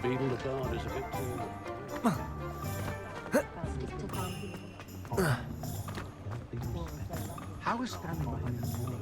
Beetle the Bard is a bit too... How is standing behind the wall?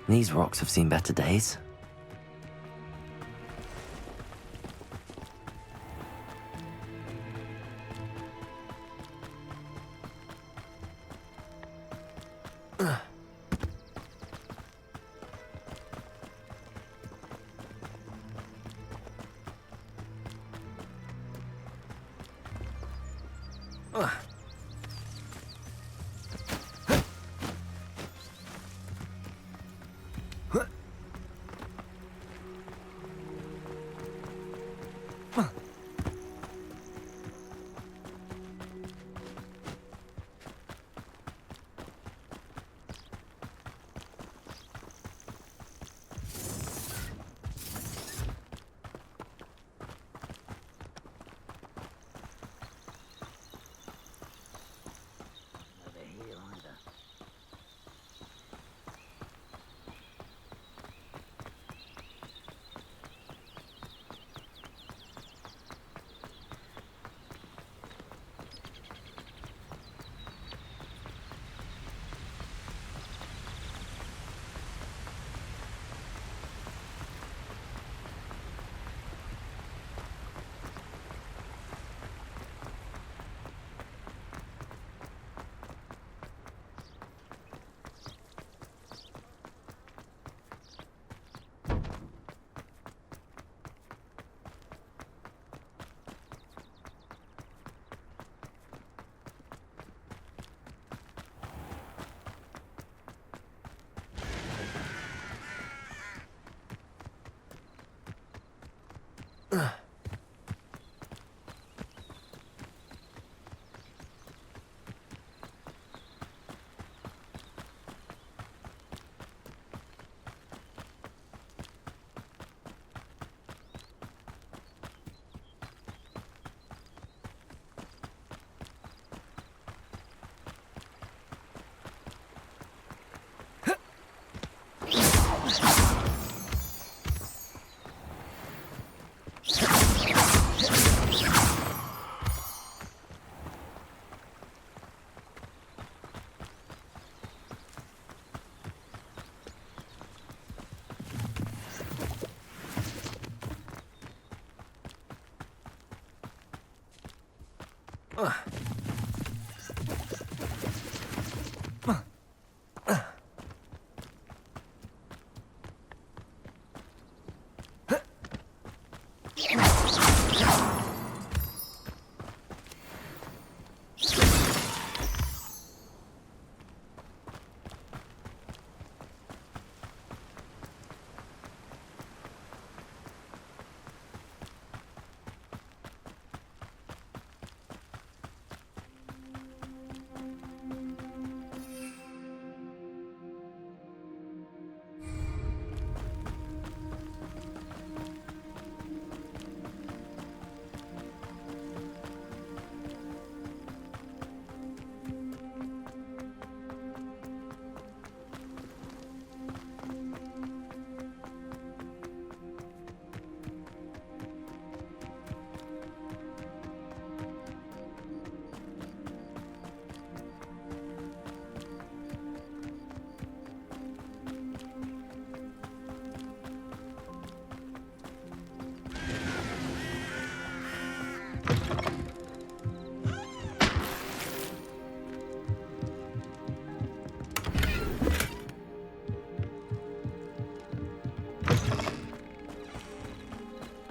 These rocks have seen better days.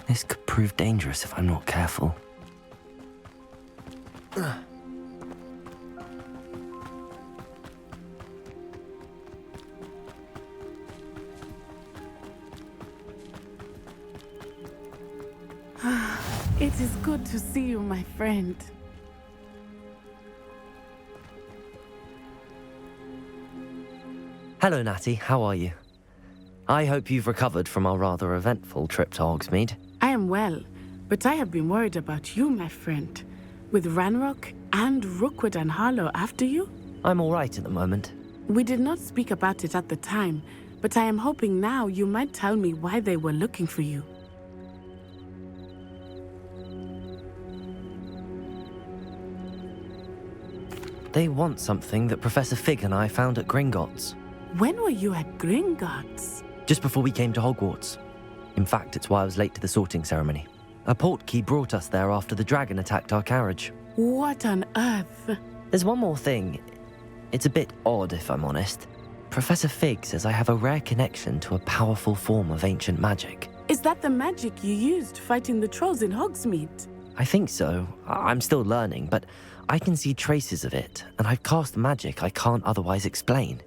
This could prove dangerous if I'm not careful. It is good to see you, my friend. Hello, Natty. How are you? I hope you've recovered from our rather eventful trip to Hogsmeade. I am well, but I have been worried about you, my friend. With Ranrock and Rookwood and Harlow after you? I'm all right at the moment. We did not speak about it at the time, but I am hoping now you might tell me why they were looking for you. They want something that Professor Fig and I found at Gringotts. When were you at Gringotts? Just before we came to Hogwarts. In fact, it's why I was late to the sorting ceremony. A portkey brought us there after the dragon attacked our carriage. What on earth? There's one more thing. It's a bit odd, if I'm honest. Professor Fig says I have a rare connection to a powerful form of ancient magic. Is that the magic you used fighting the trolls in Hogsmeade? I think so. I'm still learning, but I can see traces of it, and I've cast magic I can't otherwise explain.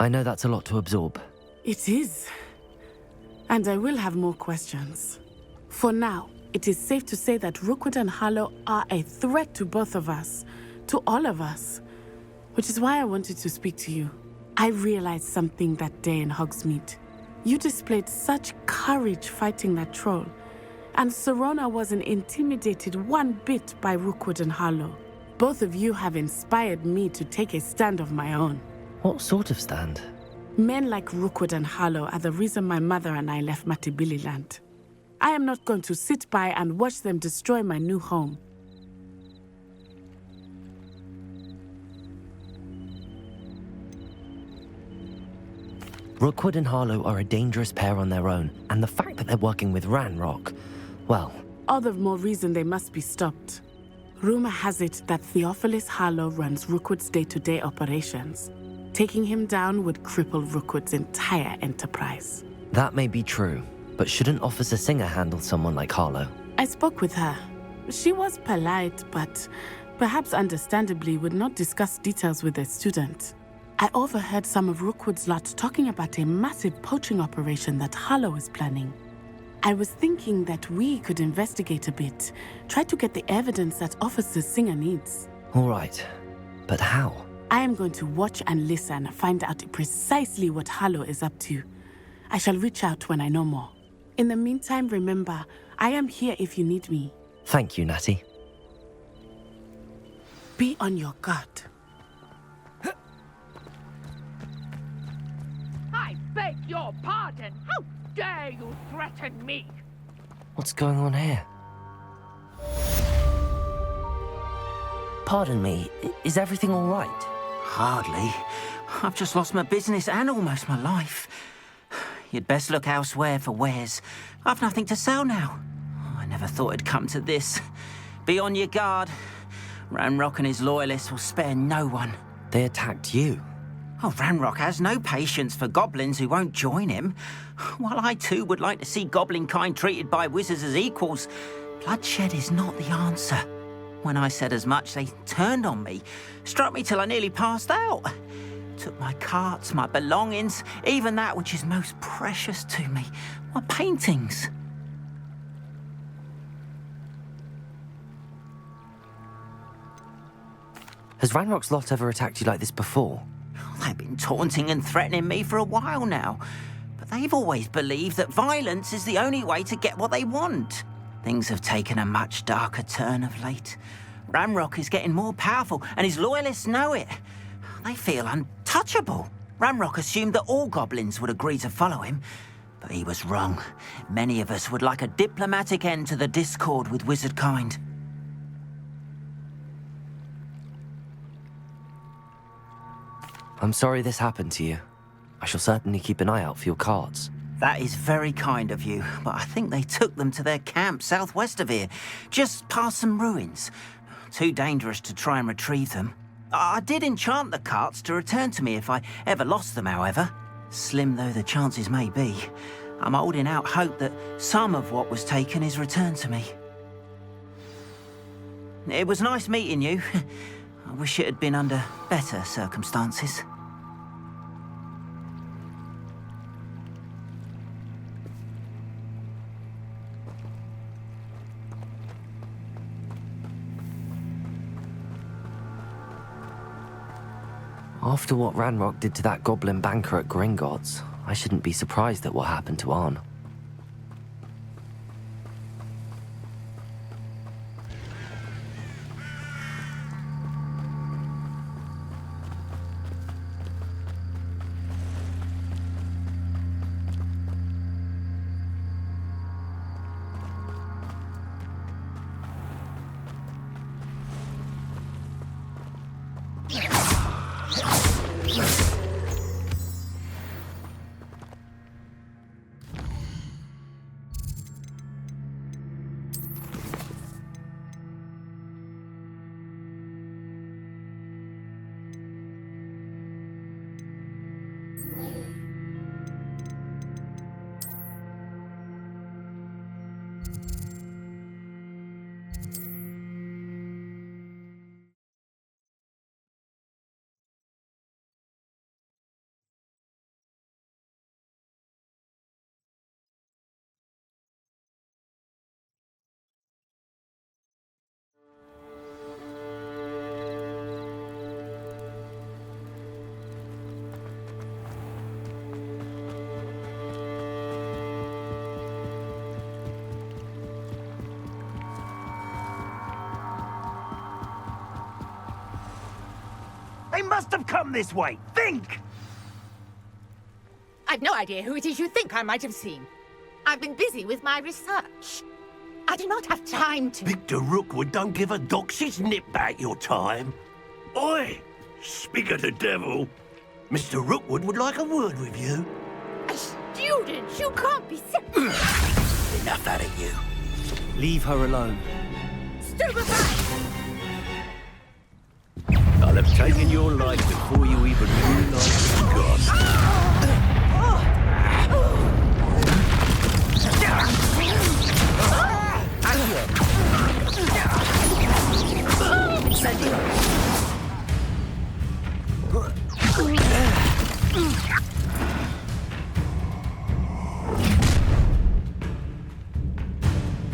I know that's a lot to absorb. It is. And I will have more questions. For now, it is safe to say that Rookwood and Harlow are a threat to both of us, to all of us, which is why I wanted to speak to you. I realized something that day in Hogsmeade. You displayed such courage fighting that troll, and Serona wasn't intimidated one bit by Rookwood and Harlow. Both of you have inspired me to take a stand of my own. What sort of stand? Men like Rookwood and Harlow are the reason my mother and I left Matabeleland. I am not going to sit by and watch them destroy my new home. Rookwood and Harlow are a dangerous pair on their own, and the fact that they're working with Ranrock, well... All the more reason they must be stopped. Rumor has it that Theophilus Harlow runs Rookwood's day-to-day operations. Taking him down would cripple Rookwood's entire enterprise. That may be true, but shouldn't Officer Singer handle someone like Harlow? I spoke with her. She was polite, but perhaps understandably would not discuss details with a student. I overheard some of Rookwood's lot talking about a massive poaching operation that Harlow is planning. I was thinking that we could investigate a bit, try to get the evidence that Officer Singer needs. All right, but how? I am going to watch and listen, find out precisely what Harlow is up to. I shall reach out when I know more. In the meantime, remember, I am here if you need me. Thank you, Natty. Be on your guard. I beg your pardon. How dare you threaten me? What's going on here? Pardon me, is everything all right? Hardly. I've just lost my business and almost my life. You'd best look elsewhere for wares. I've nothing to sell now. I never thought it'd come to this. Be on your guard. Ranrock and his loyalists will spare no one. They attacked you. Oh, Ranrock has no patience for goblins who won't join him. While I too would like to see goblin kind treated by wizards as equals, bloodshed is not the answer. When I said as much, they turned on me, struck me till I nearly passed out. Took my carts, my belongings, even that which is most precious to me, my paintings. Has Ranrock's lot ever attacked you like this before? They've been taunting and threatening me for a while now, but they've always believed that violence is the only way to get what they want. Things have taken a much darker turn of late. Ranrock is getting more powerful, and his loyalists know it. They feel untouchable. Ranrock assumed that all goblins would agree to follow him, but he was wrong. Many of us would like a diplomatic end to the discord with wizard kind. I'm sorry this happened to you. I shall certainly keep an eye out for your carts. That is very kind of you, but I think they took them to their camp southwest of here, just past some ruins. Too dangerous to try and retrieve them. I did enchant the carts to return to me if I ever lost them, however. Slim though the chances may be, I'm holding out hope that some of what was taken is returned to me. It was nice meeting you. I wish it had been under better circumstances. After what Ranrock did to that goblin banker at Gringotts, I shouldn't be surprised at what happened to Arn. They must have come this way. Think! I've no idea who it is you think I might have seen. I've been busy with my research. I do not have time to... Victor Rookwood don't give a doxy's nip back your time. Oi! Speak of the devil. Mr. Rookwood would like a word with you. A student? You can't be so... Enough out of you. Leave her alone. Stupefy! I'll have taken your life before you even realize it's gone.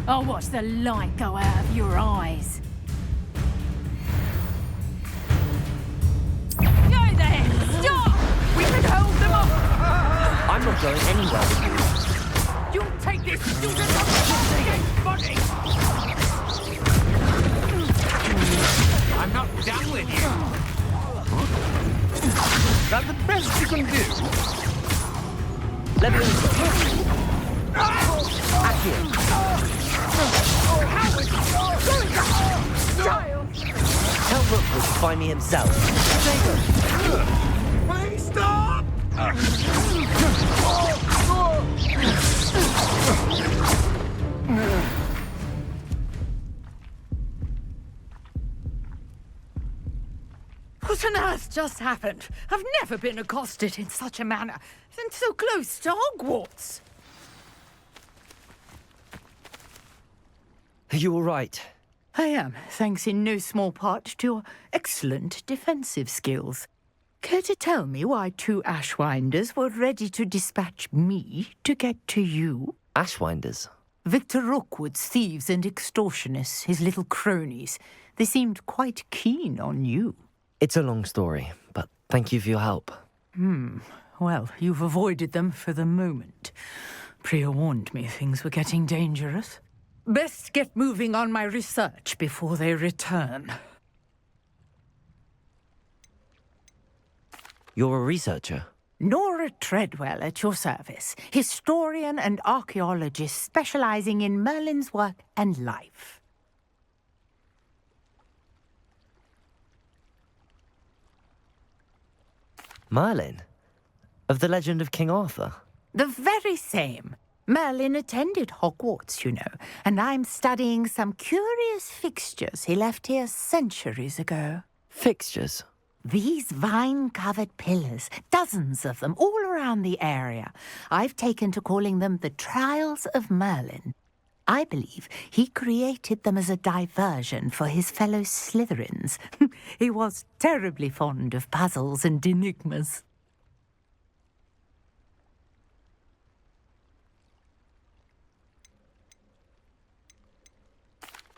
I'll watch the light go out of your eyes. Go there! Stop! We can hold them off! I'm not going anywhere with you. You'll take this student off the dead body! I'm not done with you. That's the best you can do. Let me in. Accio. Tell Rookwood to find me himself. Please stop! has just happened? I've never been accosted in such a manner, and so close to Hogwarts. Are you all right? I am, thanks in no small part to your excellent defensive skills. Care to tell me why 2 Ashwinders were ready to dispatch me to get to you? Ashwinders? Victor Rookwood's thieves and extortionists, his little cronies. They seemed quite keen on you. It's a long story, but thank you for your help. Well, you've avoided them for the moment. Priya warned me things were getting dangerous. Best get moving on my research before they return. You're a researcher? Nora Treadwell at your service, historian and archaeologist specializing in Merlin's work and life. Merlin? Of the legend of King Arthur? The very same. Merlin attended Hogwarts, you know, and I'm studying some curious fixtures he left here centuries ago. Fixtures? These vine-covered pillars, dozens of them, all around the area. I've taken to calling them the Trials of Merlin. I believe he created them as a diversion for his fellow Slytherins. He was terribly fond of puzzles and enigmas.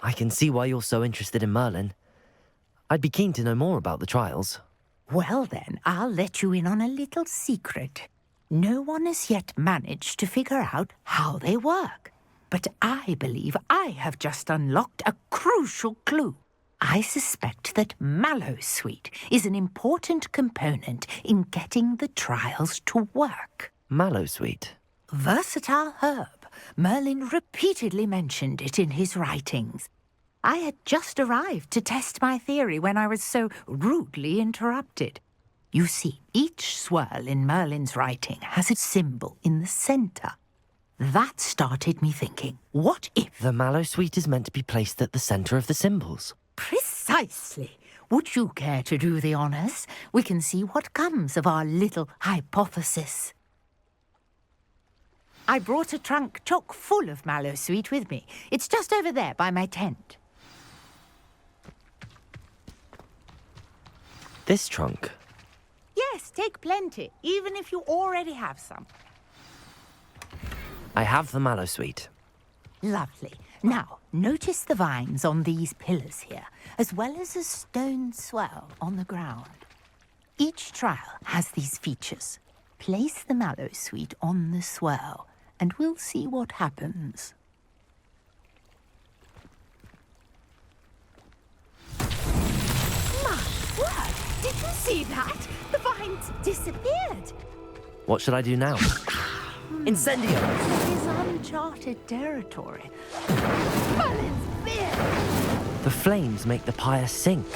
I can see why you're so interested in Merlin. I'd be keen to know more about the trials. Well then, I'll let you in on a little secret. No one has yet managed to figure out how they work. But I believe I have just unlocked a crucial clue. I suspect that Mallowsweet is an important component in getting the trials to work. Mallowsweet? Versatile herb. Merlin repeatedly mentioned it in his writings. I had just arrived to test my theory when I was so rudely interrupted. You see, each swirl in Merlin's writing has a symbol in the center. That started me thinking, what if... The Mallowsweet is meant to be placed at the center of the symbols. Precisely. Would you care to do the honors? We can see what comes of our little hypothesis. I brought a trunk chock full of Mallowsweet with me. It's just over there by my tent. This trunk? Yes, take plenty, even if you already have some. I have the Mallowsweet. Lovely. Now, notice the vines on these pillars here, as well as a stone swell on the ground. Each trial has these features. Place the Mallowsweet on the swell, and we'll see what happens. My word! Did you see that? The vines disappeared. What should I do now? Incendio! It is uncharted territory. Merlin's beard! The flames make the pyre sink.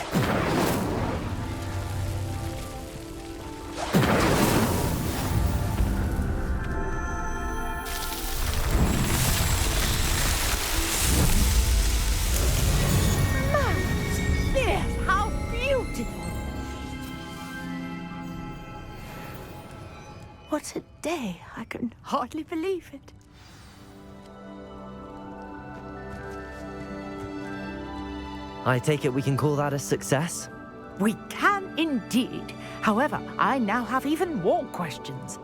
Merlin's beard! How beautiful! What a day! I can hardly believe it. I take it we can call that a success? We can indeed. However, I now have even more questions.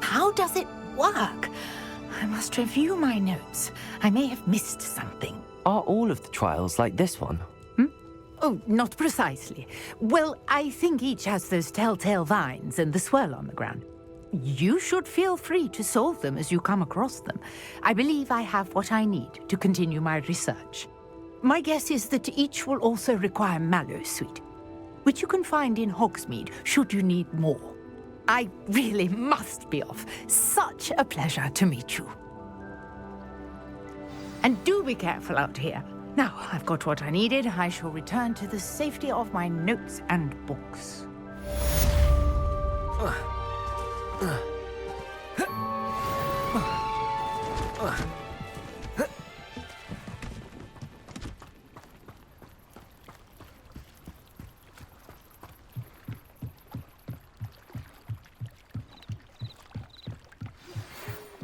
How does it work? I must review my notes. I may have missed something. Are all of the trials like this one? Oh, not precisely. Well, I think each has those telltale vines and the swirl on the ground. You should feel free to solve them as you come across them. I believe I have what I need to continue my research. My guess is that each will also require Mallowsweet, which you can find in Hogsmeade should you need more. I really must be off. Such a pleasure to meet you. And do be careful out here. Now I've got what I needed, I shall return to the safety of my notes and books.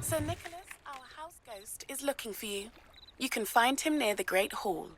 Sir Nicholas, our house ghost, is looking for you. You can find him near the Great Hall.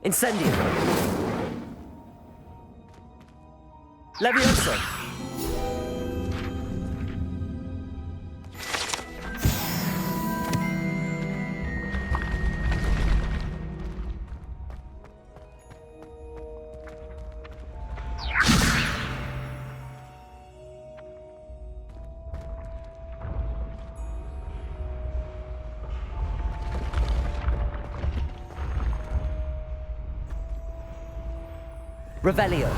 Incendio! Levioso! Revelio.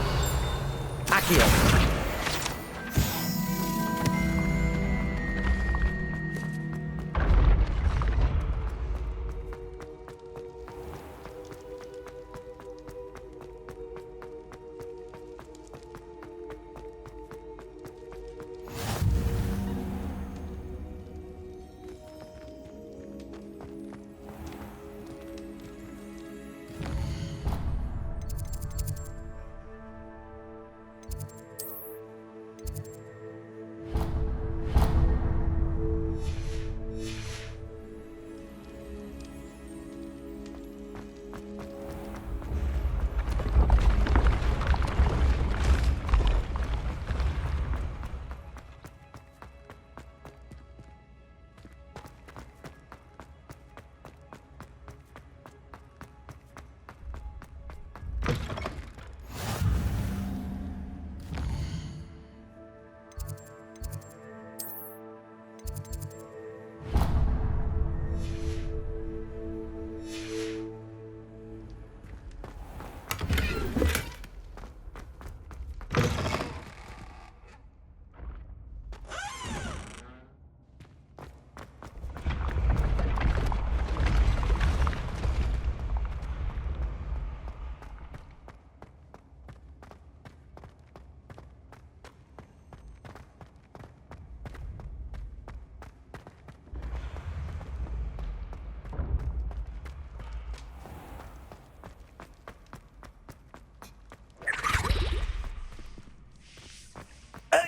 Accio.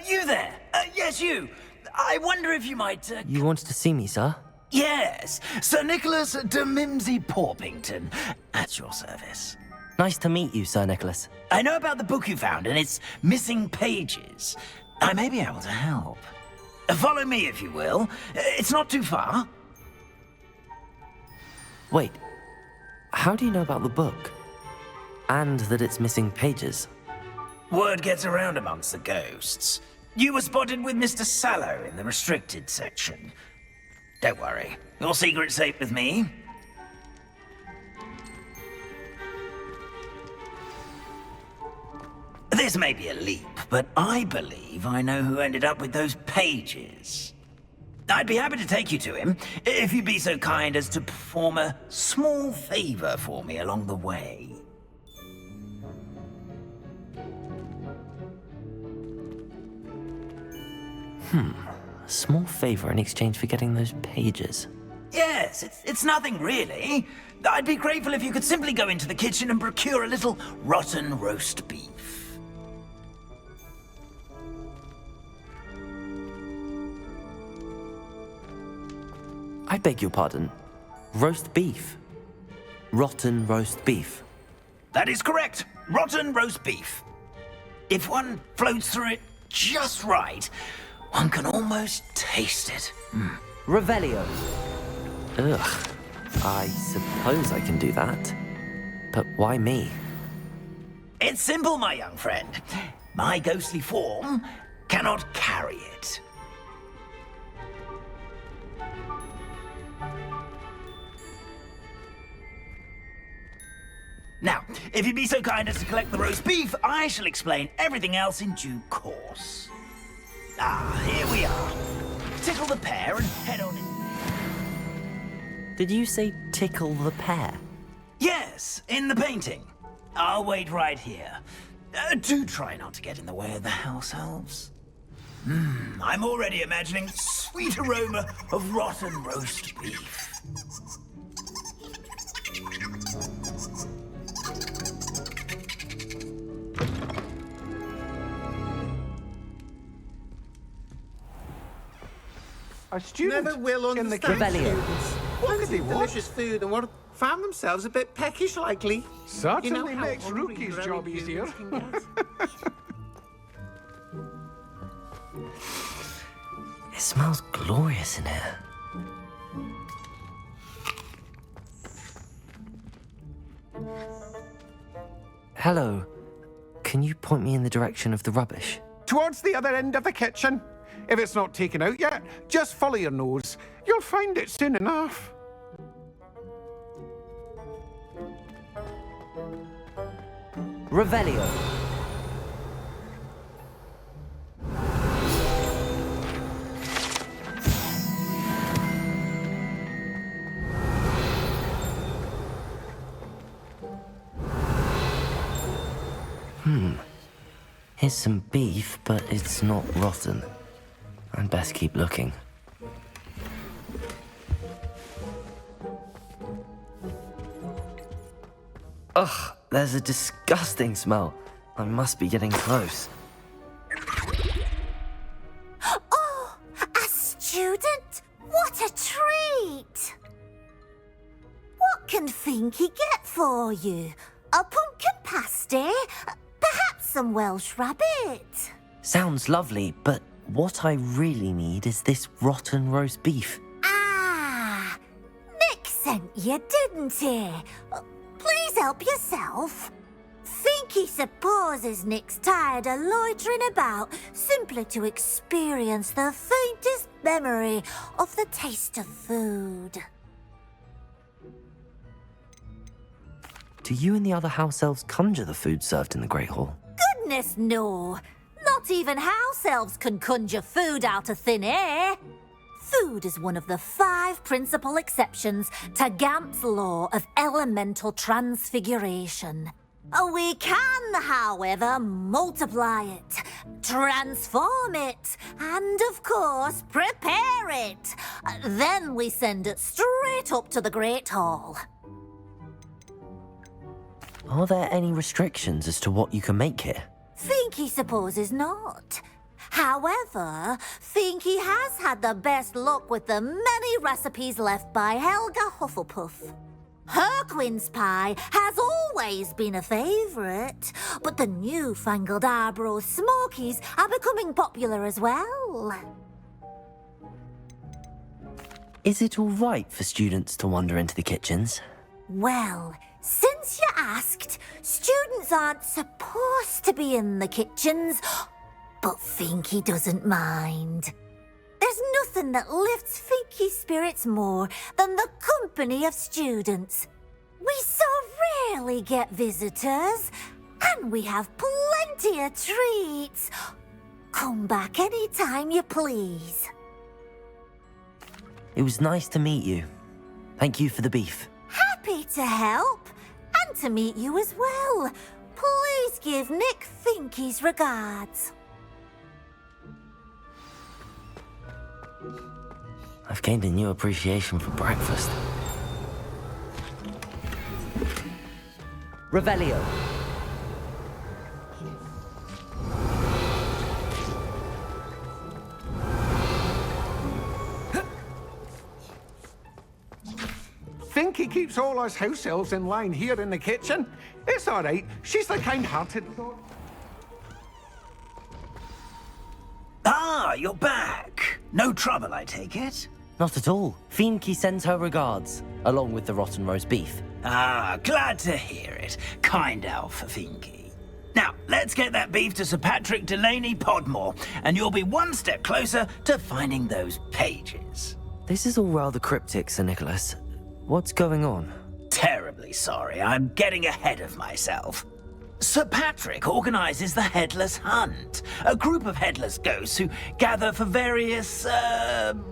You there? Yes, you. I wonder if you might... You wanted to see me, sir? Yes, Sir Nicholas de Mimsy Porpington. At your service. Nice to meet you, Sir Nicholas. I know about the book you found and its missing pages. I may be able to help. Follow me, if you will. It's not too far. Wait, how do you know about the book? And that it's missing pages? Word gets around amongst the ghosts. You were spotted with Mr. Sallow in the restricted section. Don't worry, your secret's safe with me. This may be a leap, but I believe I know who ended up with those pages. I'd be happy to take you to him, if you'd be so kind as to perform a small favor for me along the way. A small favor in exchange for getting those pages. Yes, it's nothing really. I'd be grateful if you could simply go into the kitchen and procure a little rotten roast beef. I beg your pardon. Roast beef. Rotten roast beef. That is correct. Rotten roast beef. If one floats through it just right, one can almost taste it. Revelio. Ugh. I suppose I can do that. But why me? It's simple, my young friend. My ghostly form cannot carry it. Now, if you'd be so kind as to collect the roast beef, I shall explain everything else in due course. Ah, here we are. Tickle the pear and head on in. Did you say tickle the pear? Yes, in the painting. I'll wait right here. Do try not to get in the way of the house elves. I'm already imagining sweet aroma of rotten roast beef. A student Never will in the understand Rebellion. students. What could eat delicious food and what found themselves a bit peckish likely. certainly how makes hungry Rookie's growing job humans easier. can get. It smells glorious in here. Hello. Can you point me in the direction of the rubbish? Towards the other end of the kitchen. If it's not taken out yet, just follow your nose. You'll find it soon enough. Revelio. Here's some beef, but it's not rotten. I'd best keep looking. Ugh, there's a disgusting smell. I must be getting close. Oh, a student? What a treat! What can Finky get for you? A pumpkin pasty? Perhaps some Welsh rabbit? Sounds lovely, but what I really need is this rotten roast beef. Ah, Nick sent you, didn't he? Please help yourself. Finky supposes Nick's tired of loitering about simply to experience the faintest memory of the taste of food. Do you and the other house elves conjure the food served in the Great Hall? Goodness, no. Not even house elves can conjure food out of thin air. Food is one of the 5 principal exceptions to Gamp's law of elemental transfiguration. We can, however, multiply it, transform it, and, of course, prepare it. Then we send it straight up to the Great Hall. Are there any restrictions as to what you can make here? Finky supposes not. However, Finky has had the best luck with the many recipes left by Helga Hufflepuff. Her quince pie has always been a favourite, but the newfangled Arbroath Smokies are becoming popular as well. Is it all right for students to wander into the kitchens? Well, since you asked, students aren't supposed to be in the kitchens, but Finky doesn't mind. There's nothing that lifts Finky's spirits more than the company of students. We so rarely get visitors, and we have plenty of treats. Come back any time you please. It was nice to meet you. Thank you for the beef. Happy to help, and to meet you as well. Please give Nick Finky's regards. I've gained a new appreciation for breakfast. Revelio. Finky keeps all us house elves in line here in the kitchen. It's all right. She's the kind-hearted sort. Ah, you're back. No trouble, I take it? Not at all. Fienke sends her regards, along with the rotten roast beef. Ah, glad to hear it. Kind elf, Finky. Now, let's get that beef to Sir Patrick Delaney Podmore, and you'll be one step closer to finding those pages. This is all rather cryptic, Sir Nicholas. What's going on? Terribly sorry, I'm getting ahead of myself. Sir Patrick organizes the Headless Hunt, a group of headless ghosts who gather for various,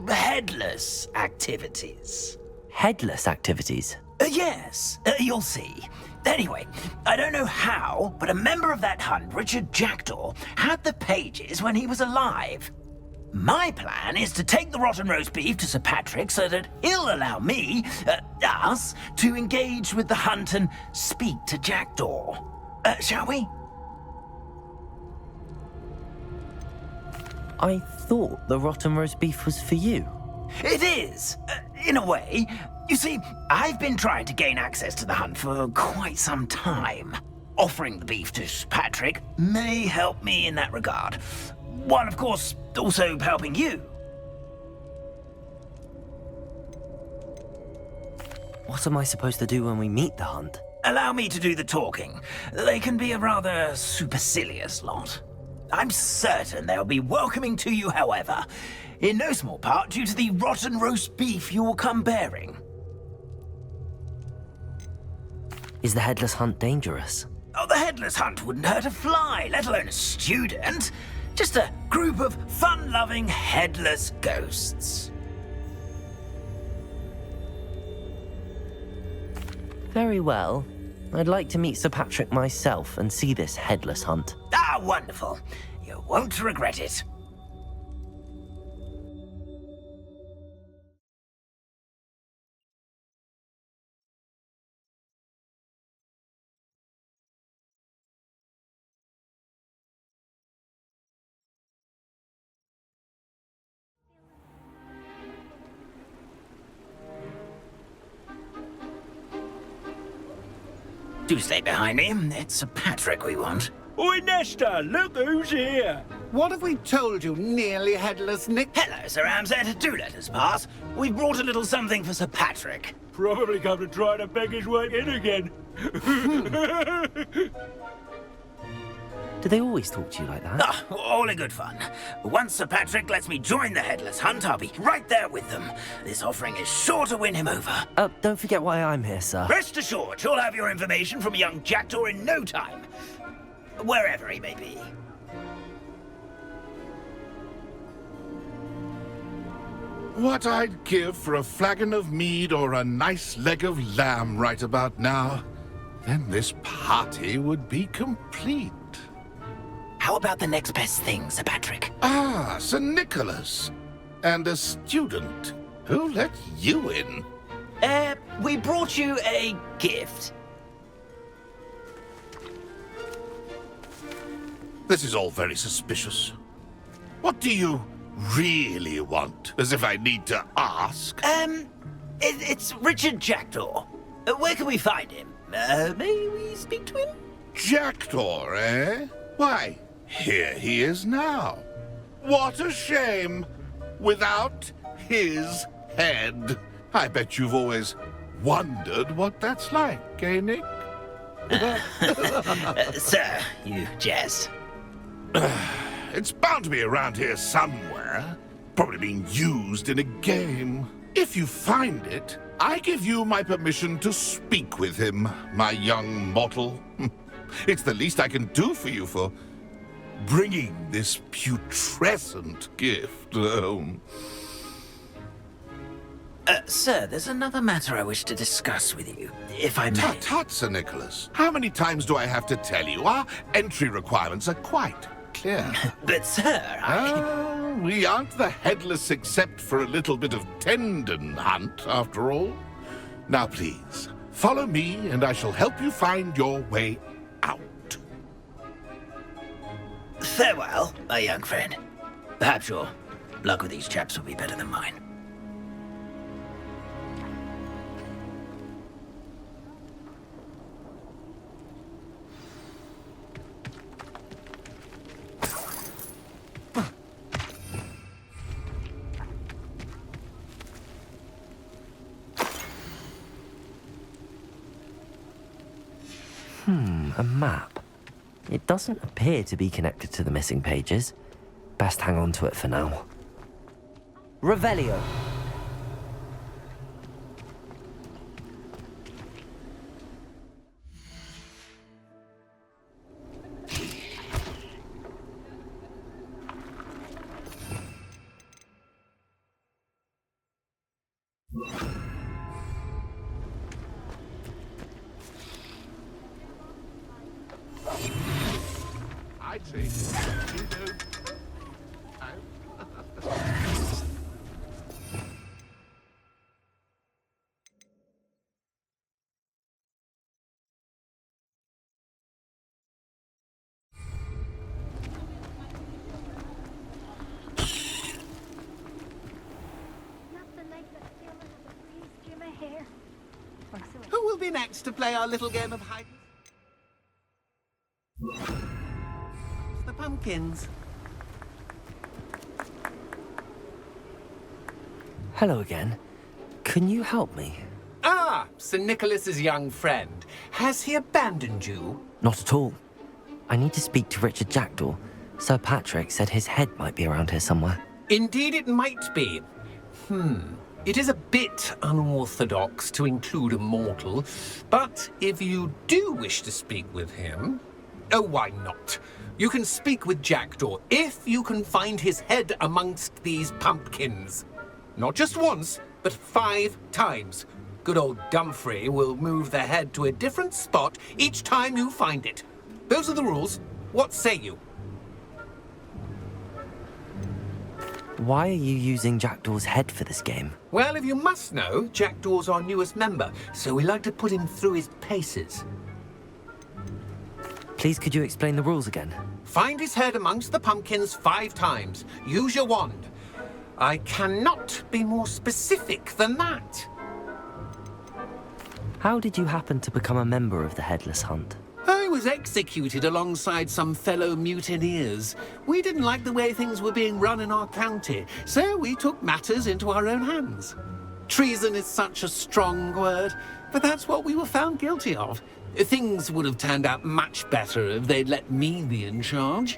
headless activities. Headless activities? Yes, you'll see. Anyway, I don't know how, but a member of that hunt, Richard Jackdaw, had the pages when he was alive. My plan is to take the rotten roast beef to Sir Patrick so that he'll allow me, us, to engage with the hunt and speak to Jackdaw. Shall we? I thought the rotten roast beef was for you. It is, in a way. You see, I've been trying to gain access to the hunt for quite some time. Offering the beef to Patrick may help me in that regard. While, of course, also helping you. What am I supposed to do when we meet the hunt? Allow me to do the talking. They can be a rather supercilious lot. I'm certain they'll be welcoming to you, however, in no small part due to the rotten roast beef you will come bearing. Is the headless hunt dangerous? Oh, the headless hunt wouldn't hurt a fly, let alone a student. Just a group of fun-loving headless ghosts. Very well. I'd like to meet Sir Patrick myself and see this headless hunt. Ah, wonderful. You won't regret it. Do stay behind me. It's Sir Patrick we want. Oi, Nesta, look who's here. What have we told you, nearly headless Nick? Hello, Sir Ramsed. Do let us pass. We've brought a little something for Sir Patrick. Probably come to try to beg his way in again. Do they always talk to you like that? Ah, all in good fun. Once Sir Patrick lets me join the Headless Hunt, I'll be right there with them. This offering is sure to win him over. Don't forget why I'm here, sir. Rest assured, you'll have your information from a young Jackdaw in no time. Wherever he may be. What I'd give for a flagon of mead or a nice leg of lamb right about now. Then this party would be complete. How about the next best thing, Sir Patrick? Ah, Sir Nicholas. And a student. Who let you in? We brought you a gift. This is all very suspicious. What do you really want? As if I need to ask. It's Richard Jackdaw. Where can we find him? May we speak to him? Jackdaw, eh? Why, here he is now. What a shame. Without his head. I bet you've always wondered what that's like, eh, Nick? Sir, you jest. It's bound to be around here somewhere. Probably being used in a game. If you find it, I give you my permission to speak with him, my young mortal. It's the least I can do for you for bringing this putrescent gift home. Sir, there's another matter I wish to discuss with you, if I may. Tut, tut, Sir Nicholas. How many times do I have to tell you? Our entry requirements are quite clear. But, sir, we aren't the headless except for a little bit of tendon hunt, after all. Now, please, follow me, and I shall help you find your way out. Farewell, my young friend. Perhaps your luck with these chaps will be better than mine. A map. It doesn't appear to be connected to the missing pages. Best hang on to it for now. Revelio. I'd say you do. Who will be next to play our little game of hide? The pumpkins. Hello again. Can you help me? Ah, Sir Nicholas's young friend. Has he abandoned you? Not at all. I need to speak to Richard Jackdaw. Sir Patrick said his head might be around here somewhere. Indeed it might be. It is a bit unorthodox to include a mortal, but if you do wish to speak with him... Oh, why not? You can speak with Jackdaw if you can find his head amongst these pumpkins. Not just once, but 5 times. Good old Dumfrey will move the head to a different spot each time you find it. Those are the rules. What say you? Why are you using Jackdaw's head for this game? Well, if you must know, Jackdaw's our newest member, so we like to put him through his paces. Please, could you explain the rules again? Find his head amongst the pumpkins 5 times. Use your wand. I cannot be more specific than that. How did you happen to become a member of the Headless Hunt? I was executed alongside some fellow mutineers. We didn't like the way things were being run in our county, so we took matters into our own hands. Treason is such a strong word, but that's what we were found guilty of. Things would have turned out much better if they'd let me be in charge.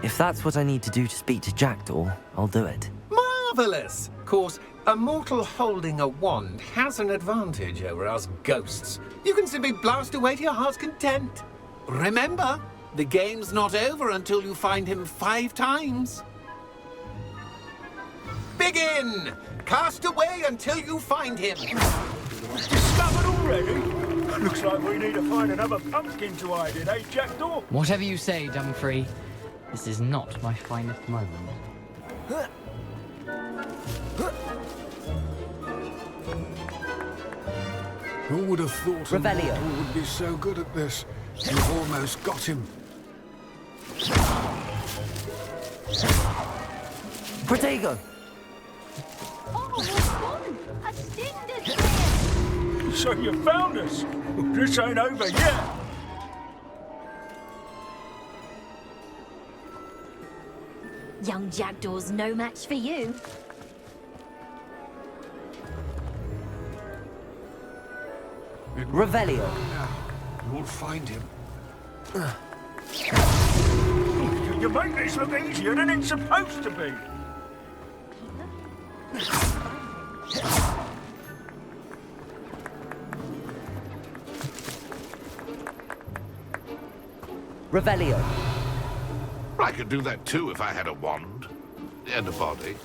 If that's what I need to do to speak to Jackdaw, I'll do it. Marvellous! Of course, a mortal holding a wand has an advantage over us ghosts. You can simply blast away to your heart's content. Remember, the game's not over until you find him 5 times. Begin! Cast away until you find him. Discovered already? Looks like we need to find another pumpkin to hide in, eh, Jackdaw? Whatever you say, Dumfrey. This is not my finest moment. Who would have thought a mortal would be so good at this? You've almost got him. Protego! A splendid plan! So you found us? This ain't over yet. Young Jackdaw's no match for you. Revelio. You'll find him. You make this look easier than it's supposed to be. Revelio. I could do that too if I had a wand and a body.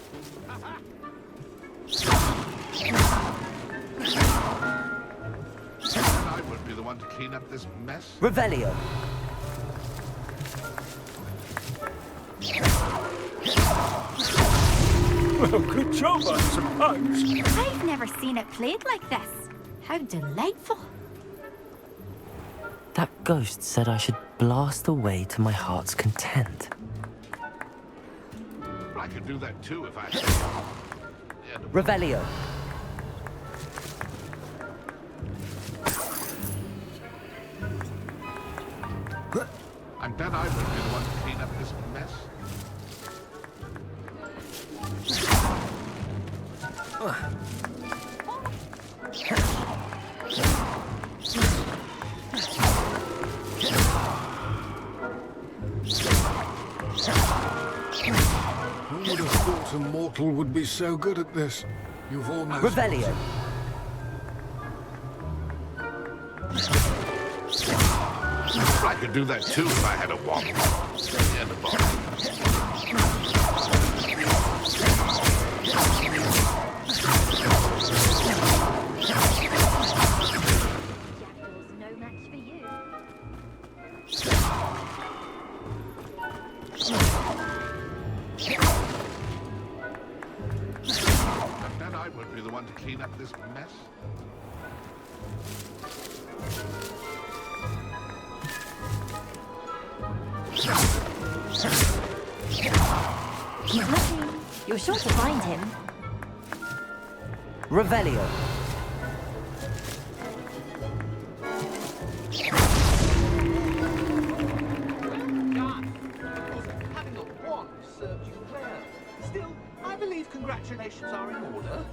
I would be the one to clean up this mess. Revelio. Well, good job, I suppose. I've never seen it played like this. How delightful. That ghost said I should blast away to my heart's content. I could do that too if I had Revelio. I bet I would be the one to clean clean up this mess? Who would have thought a mortal would be so good at this? You've almost... Revelio. I could do that too if I had a wand. And a bottle. And then I won't be the one to clean up this mess. Keep looking. You're sure to find him. Revelio. Having a wand served you well. Still, I believe congratulations are in order.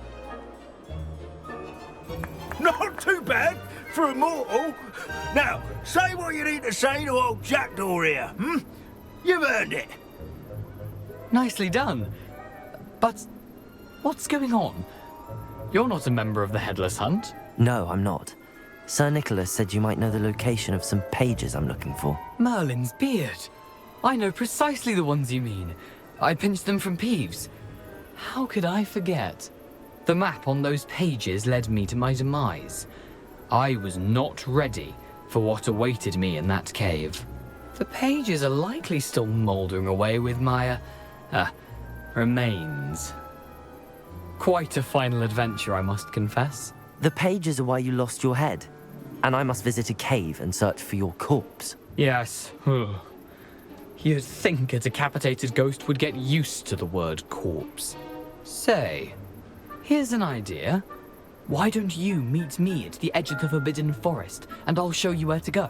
Not too bad for a mortal. Now, say what you need to say to old Jackdaw here, hmm? You've earned it. Nicely done. But what's going on? You're not a member of the Headless Hunt. No, I'm not. Sir Nicholas said you might know the location of some pages I'm looking for. Merlin's beard. I know precisely the ones you mean. I pinched them from Peeves. How could I forget? The map on those pages led me to my demise. I was not ready for what awaited me in that cave. The pages are likely still mouldering away with my, remains. Quite a final adventure, I must confess. The pages are why you lost your head, and I must visit a cave and search for your corpse. Yes. You'd think a decapitated ghost would get used to the word corpse. Say, here's an idea. Why don't you meet me at the edge of the Forbidden Forest, and I'll show you where to go?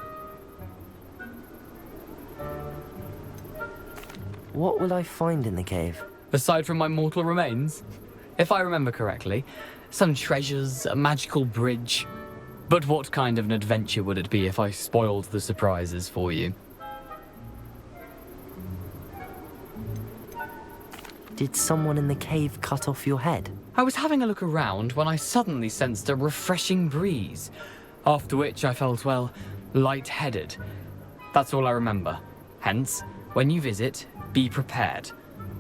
What will I find in the cave? Aside from my mortal remains? If I remember correctly, some treasures, a magical bridge. But what kind of an adventure would it be if I spoiled the surprises for you? Did someone in the cave cut off your head? I was having a look around when I suddenly sensed a refreshing breeze, after which I felt, well, lightheaded. That's all I remember. Hence, when you visit, be prepared.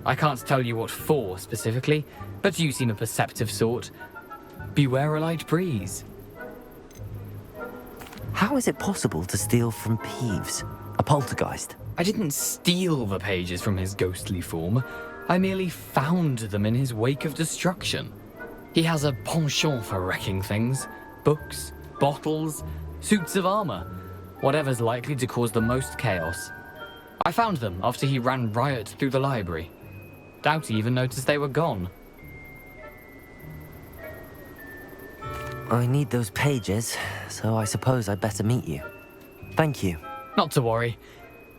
I can't tell you what for specifically, but you seem a perceptive sort. Beware a light breeze. How is it possible to steal from Peeves, a poltergeist? I didn't steal the pages from his ghostly form. I merely found them in his wake of destruction. He has a penchant for wrecking things. Books, bottles, suits of armor. Whatever's likely to cause the most chaos. I found them after he ran riot through the library. Doubt he even noticed they were gone. I need those pages, so I suppose I'd better meet you. Thank you. Not to worry.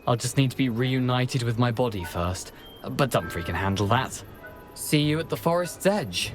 I'll just need to be reunited with my body first. But Dumfries can handle that. See you at the forest's edge.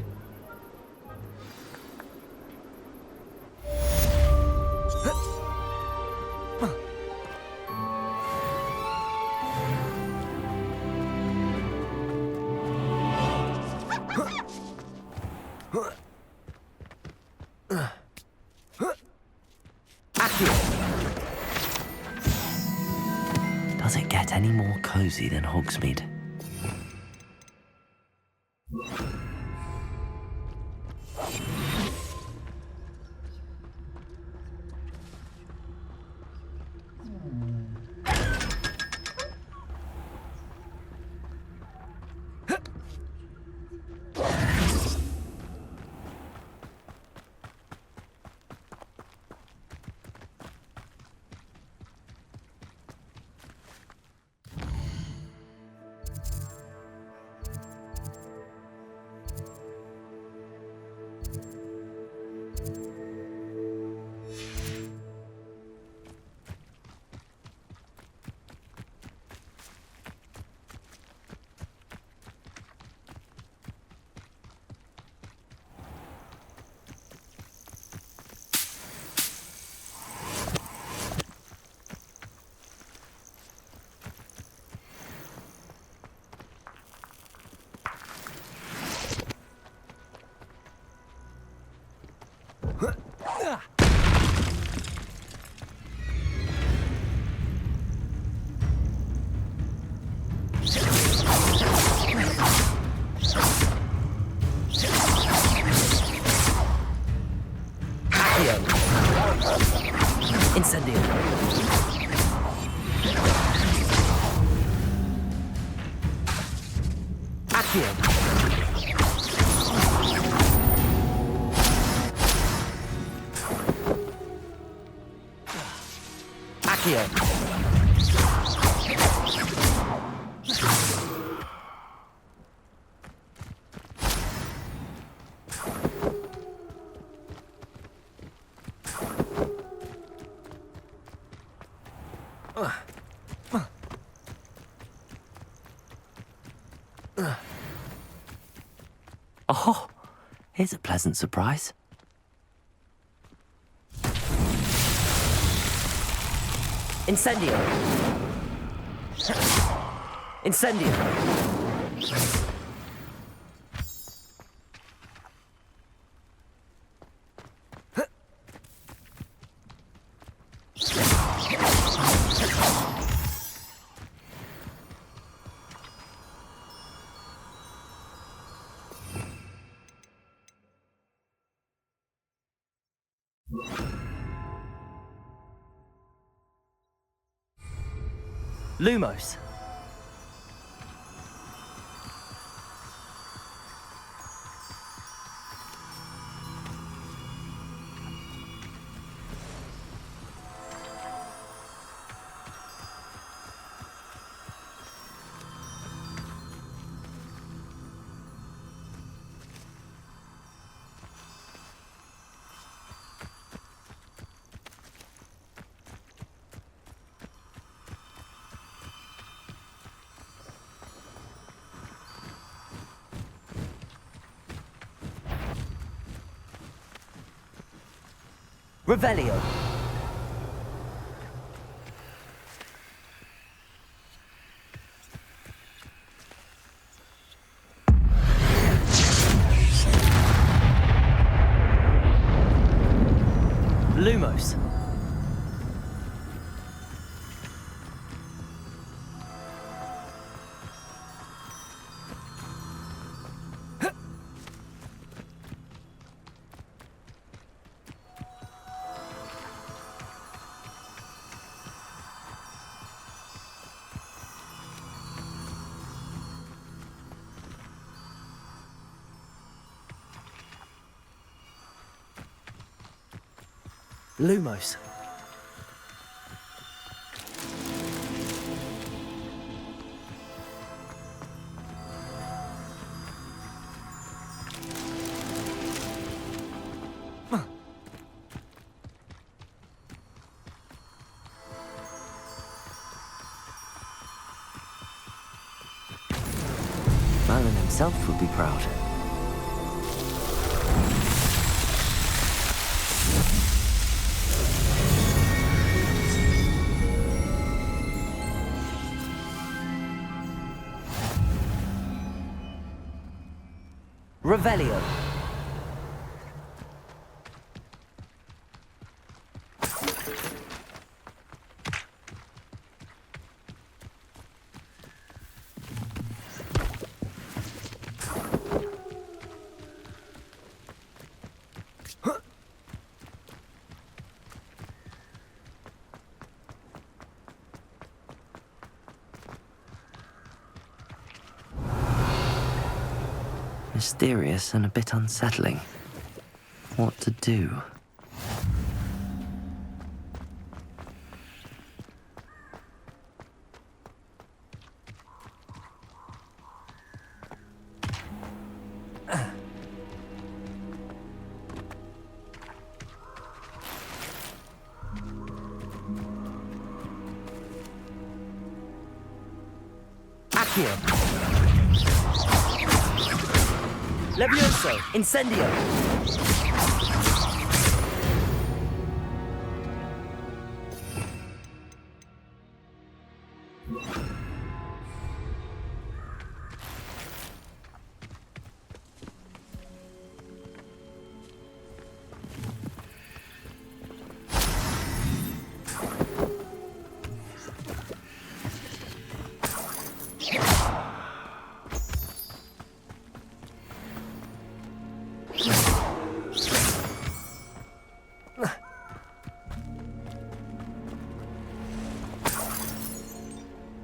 Does it get any more cozy than Hogsmeade? Accio. Incendio. Accio. Accio. Oh, here's a pleasant surprise. Incendio. Incendio. Lumos. Revelio. Lumos. Lumos. Merlin himself would be proud. Revelio. Mysterious and a bit unsettling. What to do? Accio. Levioso. Incendio.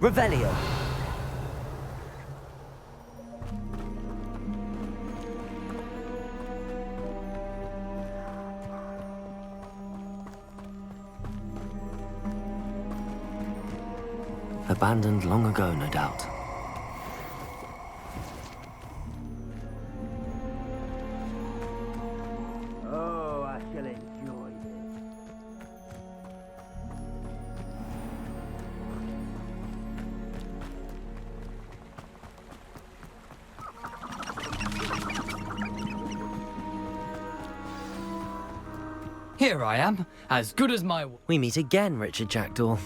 Revelio. Abandoned long ago, no doubt. Oh, I shall enjoy this. Here I am, as good as my... We meet again, Richard Jackdaw.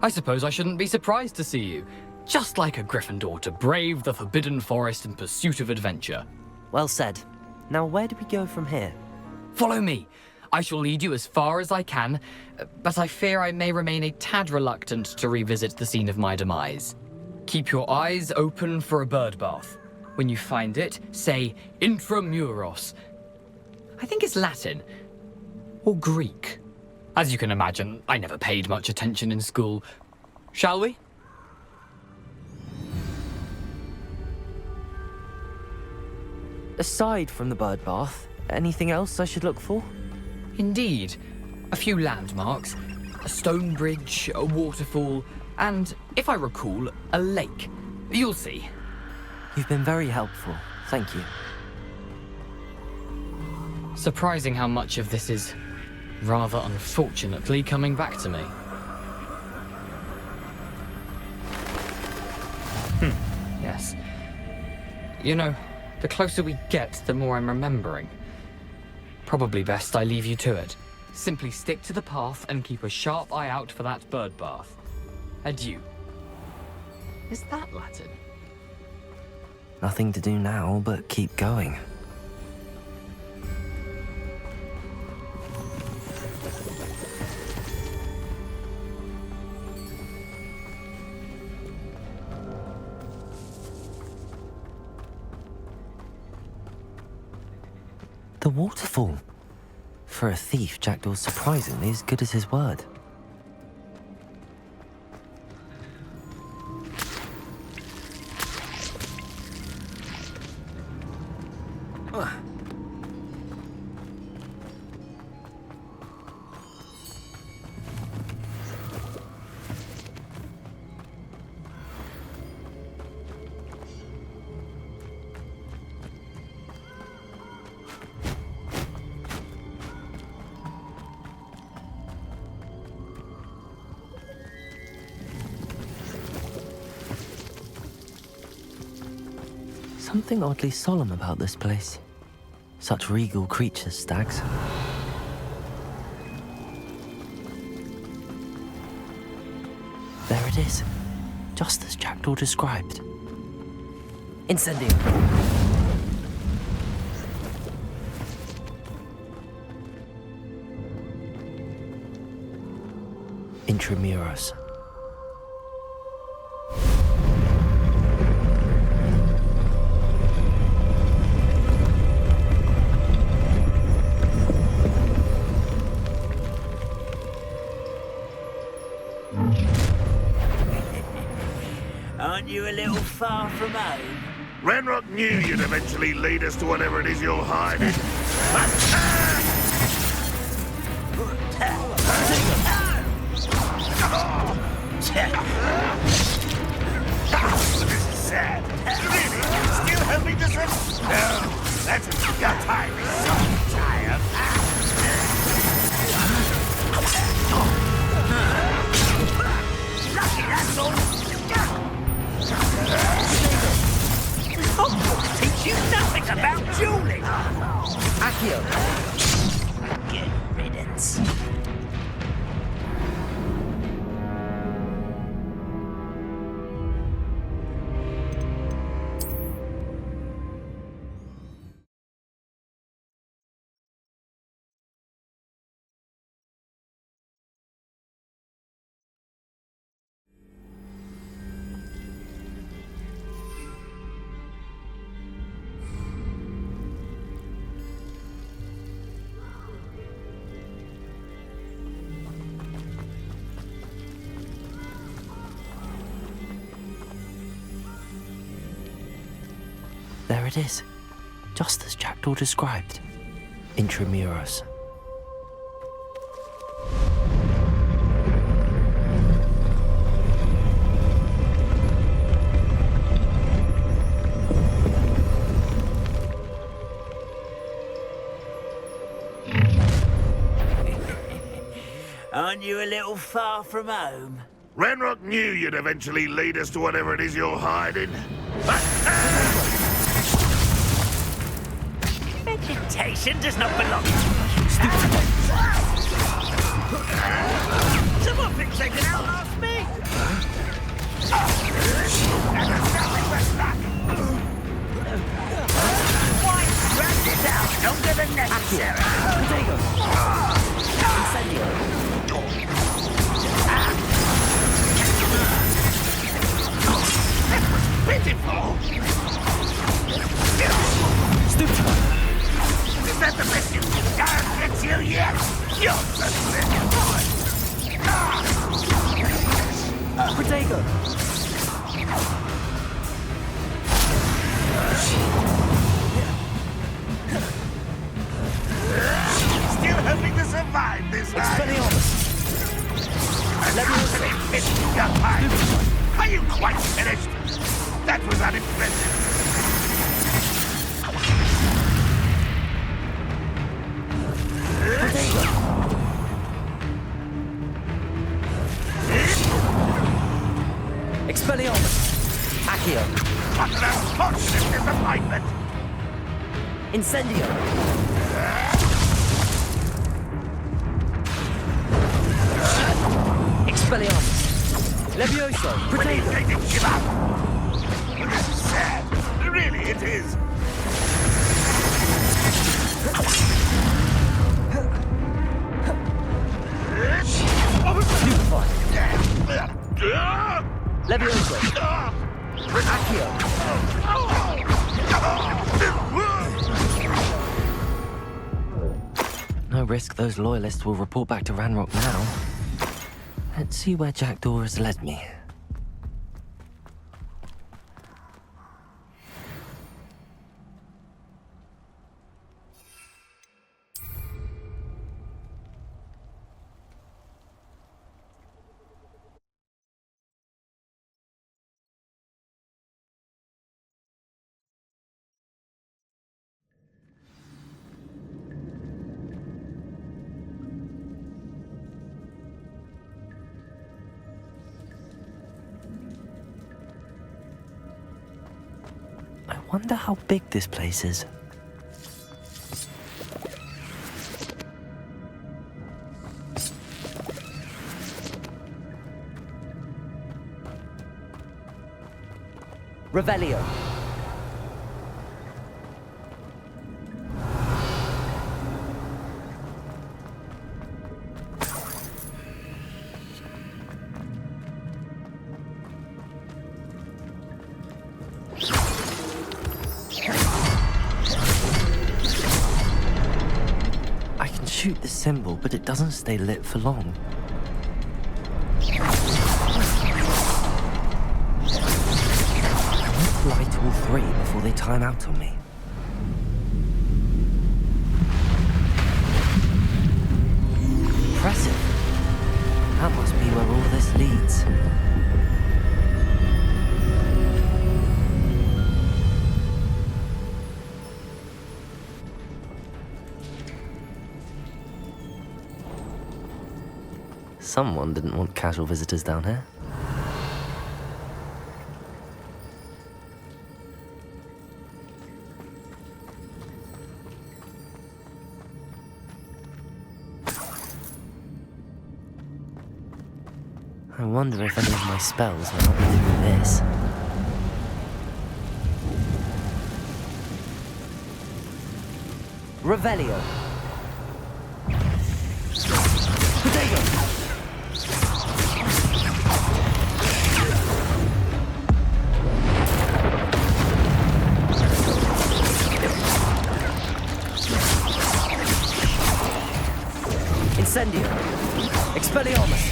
I suppose I shouldn't be surprised to see you. Just like a Gryffindor to brave the Forbidden Forest in pursuit of adventure. Well said. Now where do we go from here? Follow me. I shall lead you as far as I can, but I fear I may remain a tad reluctant to revisit the scene of my demise. Keep your eyes open for a bird bath. When you find it, say Intramuros. I think it's Latin. Or Greek. As you can imagine, I never paid much attention in school. Shall we? Aside from the bird bath, anything else I should look for? Indeed. A few landmarks, a stone bridge, a waterfall, and, if I recall, a lake. You'll see. You've been very helpful. Thank you. Surprising how much of this is, rather unfortunately, coming back to me. Yes. You know, the closer we get, the more I'm remembering. Probably best I leave you to it. Simply stick to the path and keep a sharp eye out for that bird bath. Adieu. Is that Latin? Nothing to do now but keep going. The waterfall. For a thief, Jackdaw's surprisingly as good as his word. Something oddly solemn about this place. Such regal creatures, stags. There it is, just as Jackdaw described. Incendio! Intramuros. Aren't you a little far from home? Renrock knew you'd eventually lead us to whatever it is you're hiding. This is sad. Still hoping to survive? No, that's a gut time. So tired. Lucky that's all. Hogwarts teach you nothing about dueling. Accio! Good riddance. it is. Just as Jackdaw described. Intramuros. Aren't you a little far from home? Ranrock knew you'd eventually lead us to whatever it is you're hiding. Vegetation does not belong to you. Someone thinks they can outlast me! Why drag this out longer than necessary? Incendio. Pitiful! Stupid! Is that the best you can't get you yet? You're so Protego! Still hoping to survive this night? Expelliarmus! Are you quite finished? That was unimpressive. Expelliarmus! Accio! What an unfortunate disappointment! Incendio! Expelliarmus! Levioso! When are you going to give up? This is sad. Really, it is. Stupefy! Levioso! Accio! No risk those loyalists will report back to Ranrock now. Let's see where Jackdaw has led me. I wonder how big this place is. Revelio! I can shoot the symbol, but it doesn't stay lit for long. Light all three before they time out on me. Impressive. That must be where all this leads. Someone didn't want casual visitors down here. I wonder if any of my spells will help me through this. Revelio! Potato! Incendio! Expelliarmus!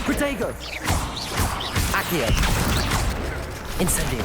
Protego! Accio! Incendio.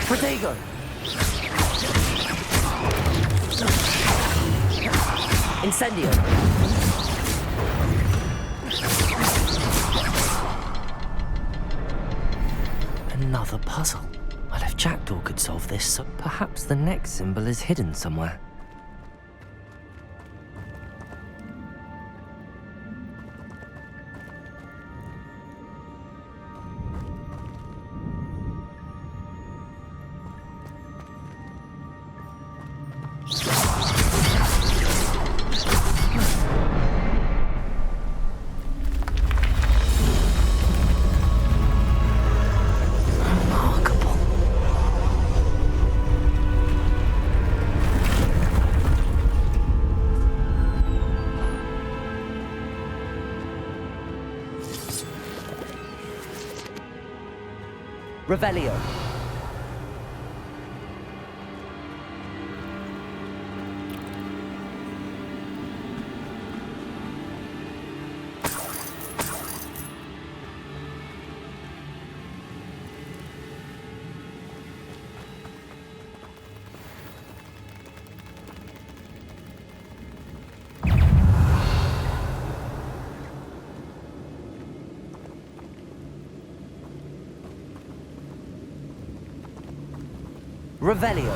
Protego! Incendio! Another puzzle. Well, if Jackdaw could solve this, so perhaps the next symbol is hidden somewhere. Revelio. Revelio.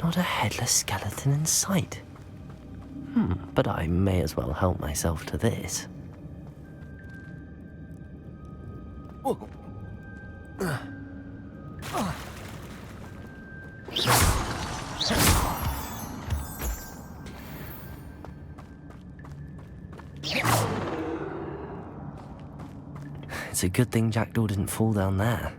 Not a headless skeleton in sight. But I may as well help myself to this. It's a good thing Jackdaw didn't fall down there.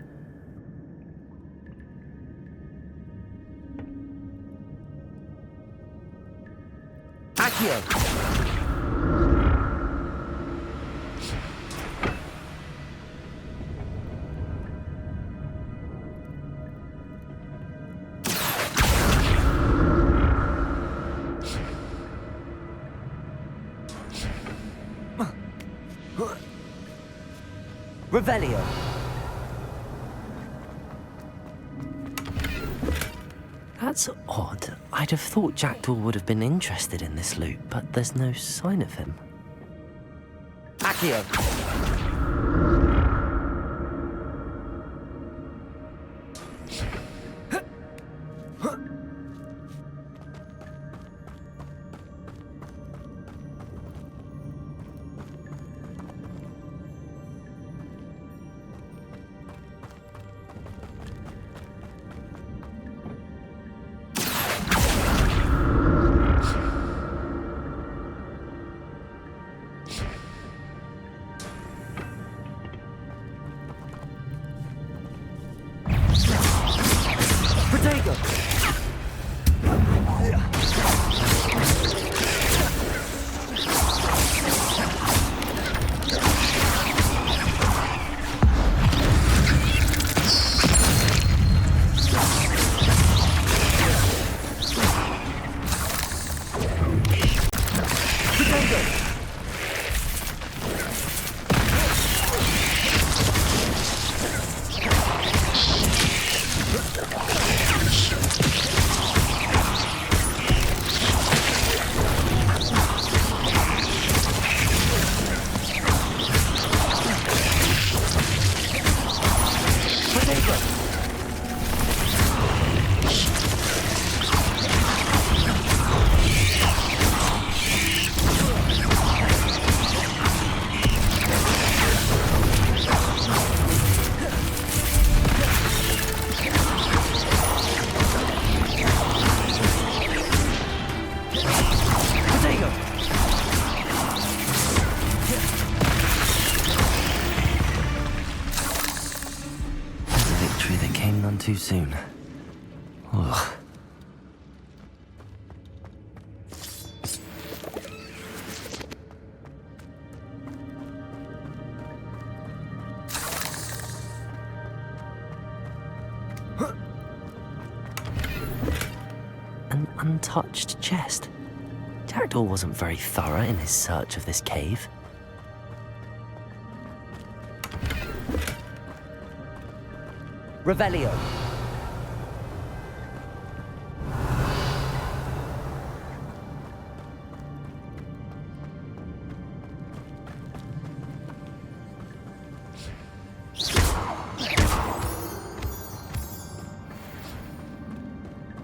Revelio. That's odd. I'd have thought Jackdaw would have been interested in this loot, but there's no sign of him. Accio. soon. Ugh. An untouched chest. Jackdaw wasn't very thorough in his search of this cave. Revelio.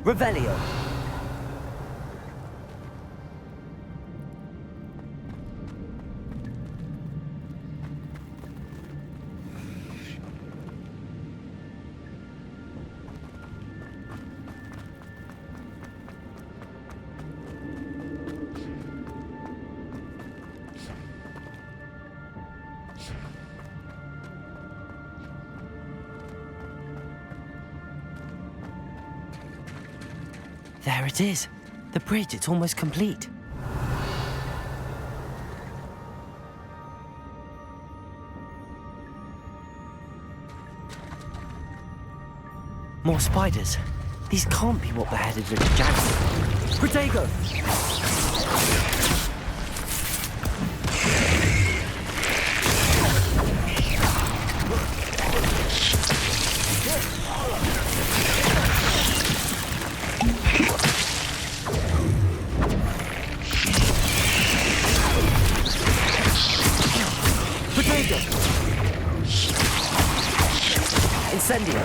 Revelio. There it is. The bridge, it's almost complete. More spiders. These can't be what beheaded Richard Jackson. Protego! Incendio.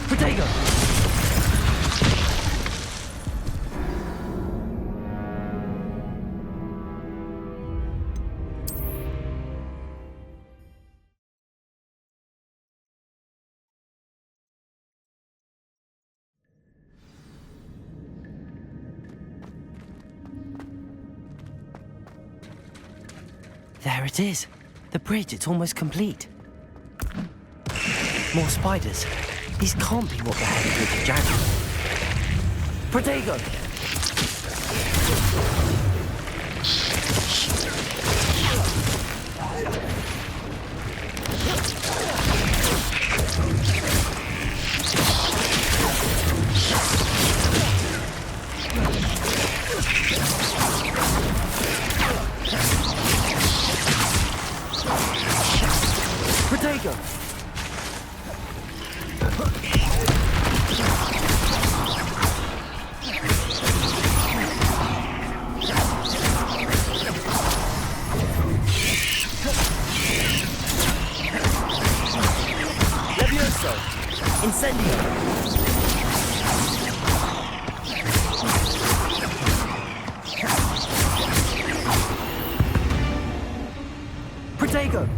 Protego. There it is. The bridge, it's almost complete. More spiders. These can't be what beheaded Richard Jackson. Protego! Protego! Levioso! Incendio! Protego!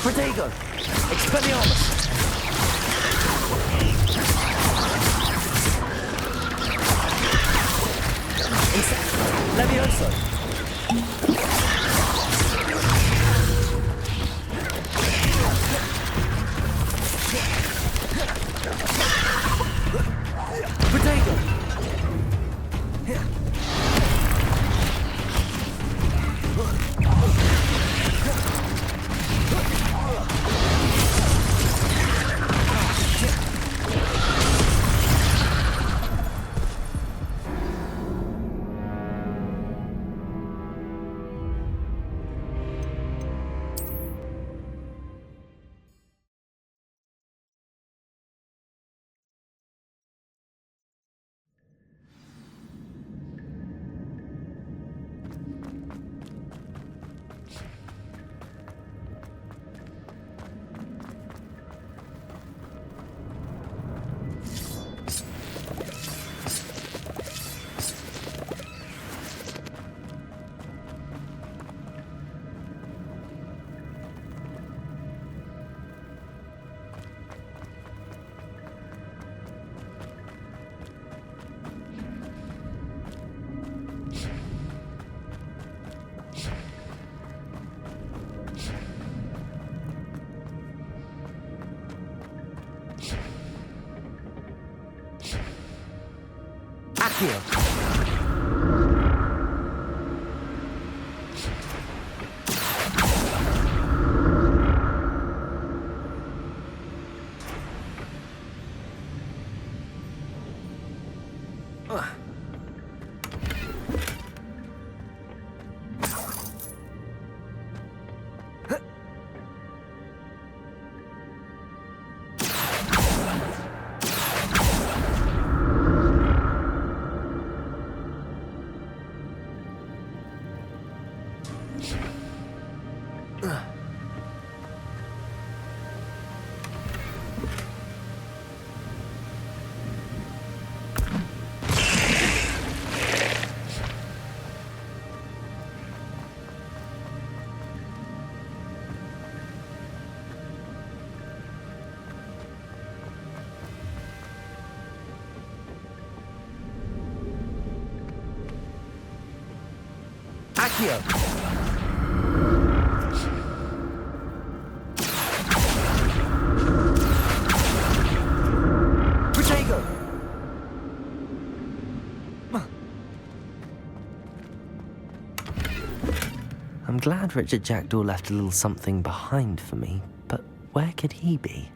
Protego! Expelliarmus! Levioso! Protego! I'm glad Richard Jackdaw left a little something behind for me, but where could he be?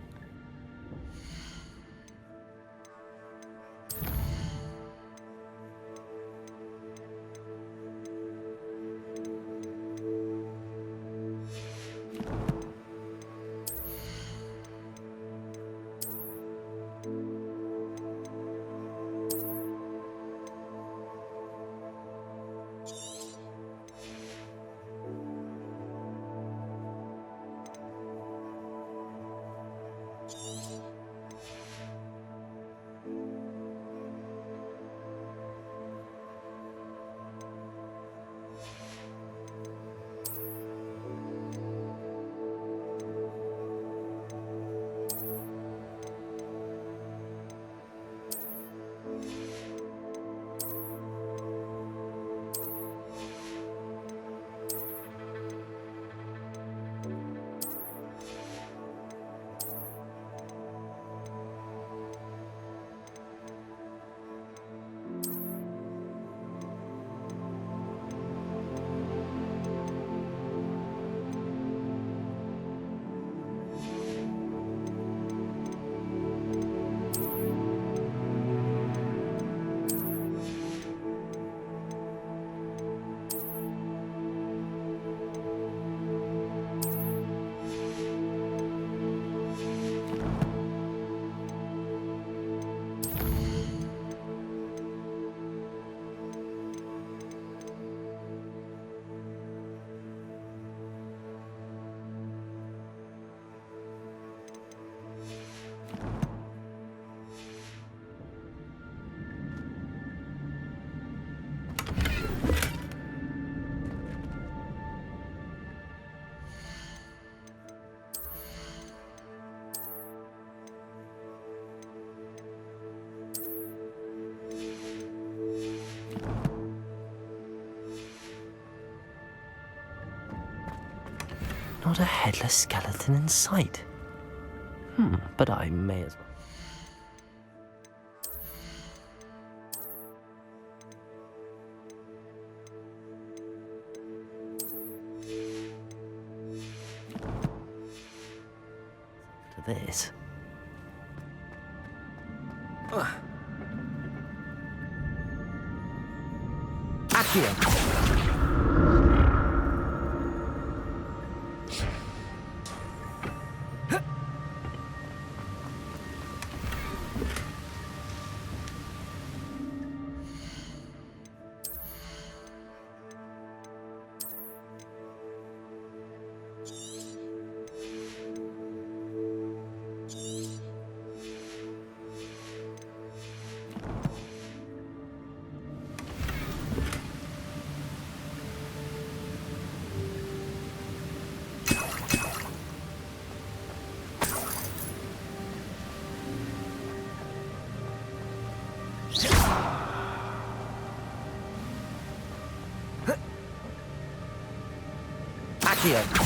Not a headless skeleton in sight. But I may as well. To this. Accio! Accio!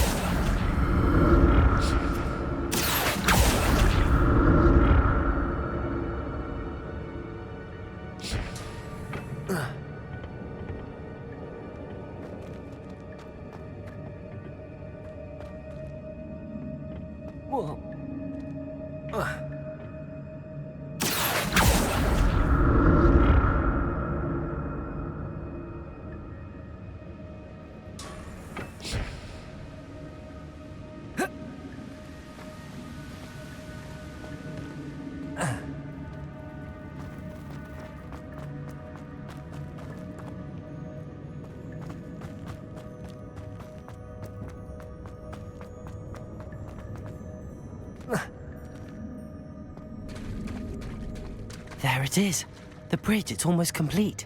There it is. The bridge, it's almost complete.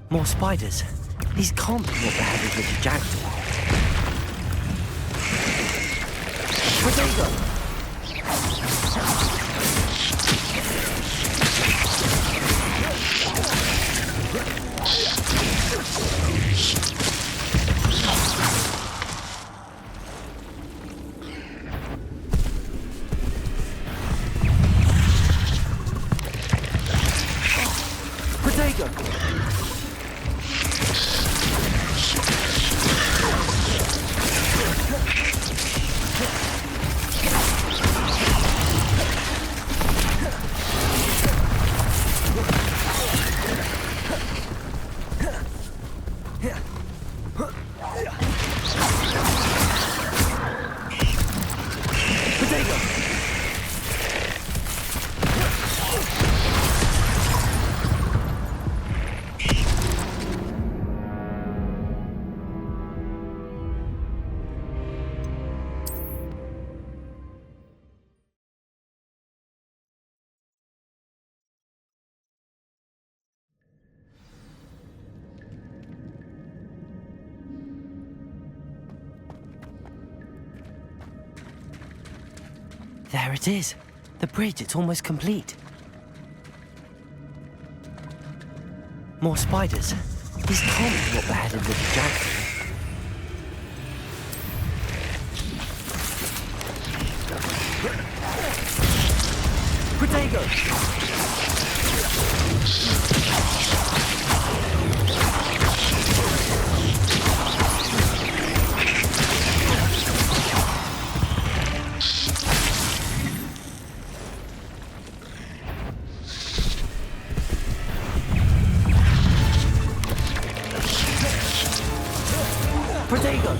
More spiders. These can't be what the head of Richard Jackdaw. Protego! There it is. The bridge, it's almost complete. More spiders. These can't be what the head of Richard Jackdaw. Protego! Protego!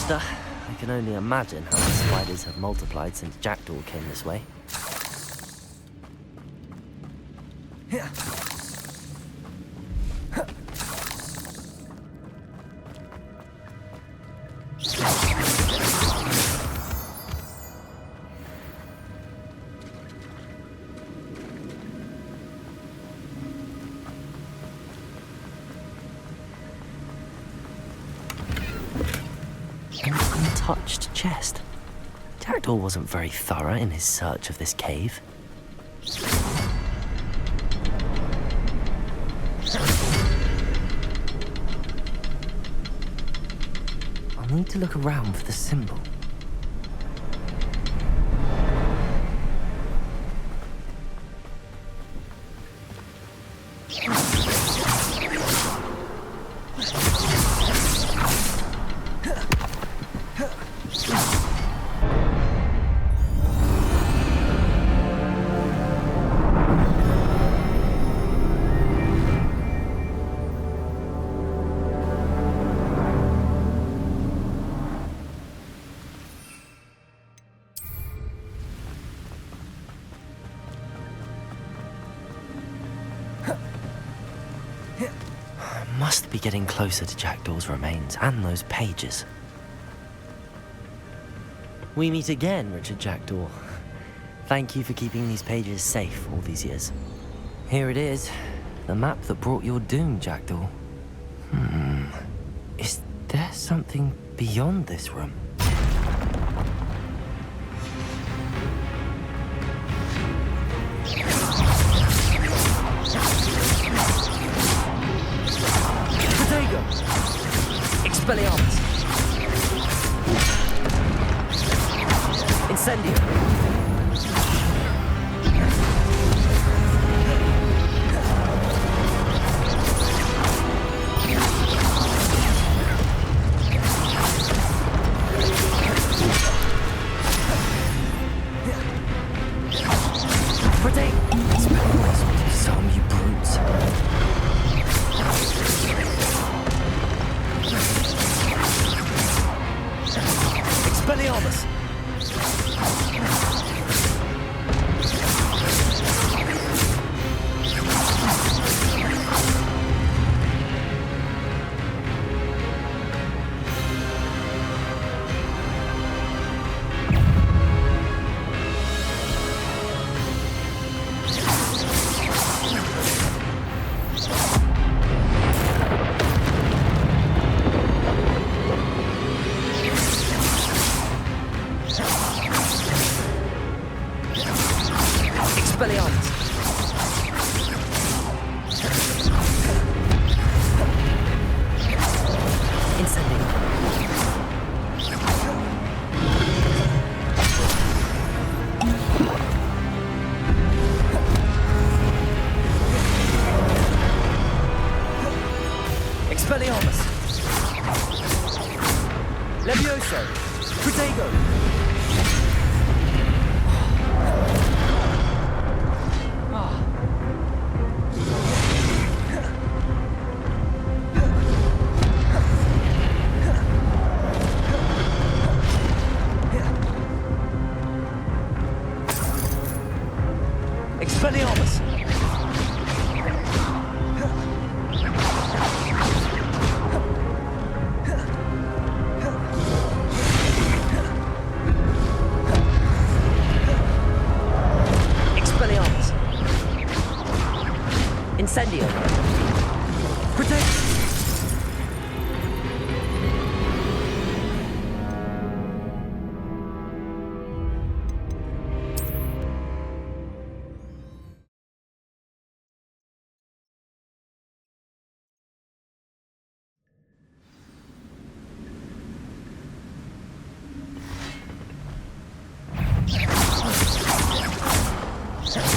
I can only imagine how the spiders have multiplied since Jackdaw came this way. An untouched chest. Jackdaw wasn't very thorough in his search of this cave. I'll need to look around for the symbol. Must be getting closer to Jackdaw's remains and those pages. We meet again, Richard Jackdaw. Thank you for keeping these pages safe all these years. Here it is, the map that brought your doom, Jackdaw. Is there something beyond this room? Expelliarmus. Incendio. Some you brutes. Expelliarmus. Expelliarmus. Incendio. Expelliarmus. Levioso. Protego. Expelliarmus. Expelliarmus. Incendio. Protect.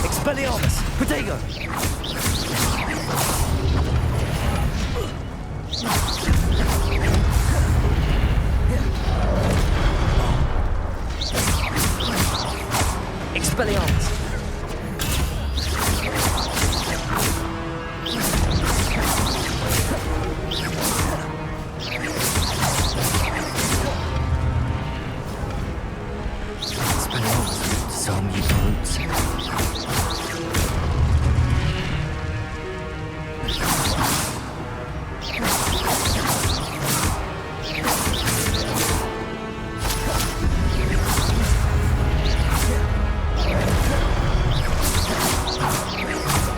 Expelliarmus! Protego! Expelliarmus! Expelliarmus! Some you brutes.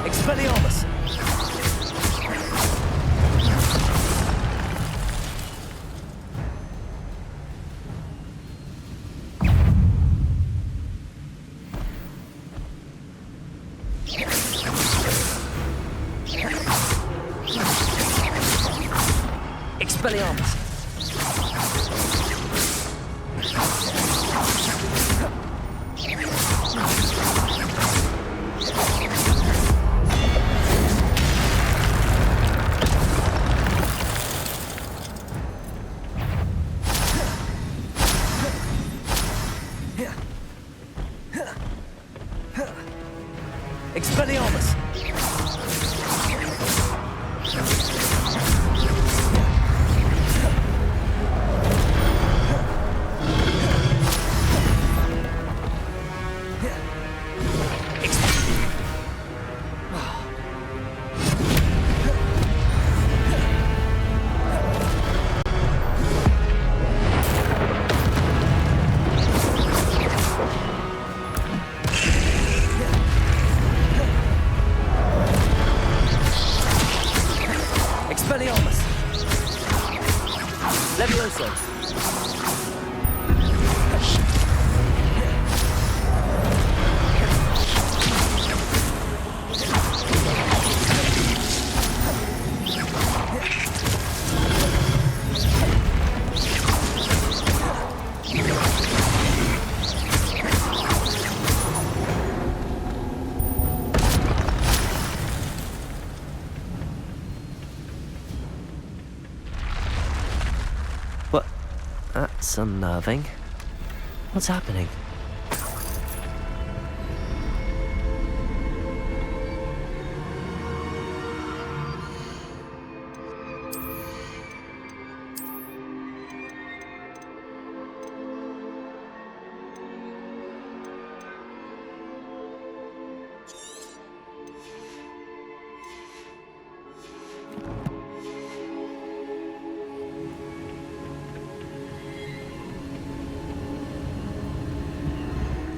Expelliarmus! Expelliarmus! Expelliarmus! Expelliarmus! Levioso! That's unnerving. What's happening?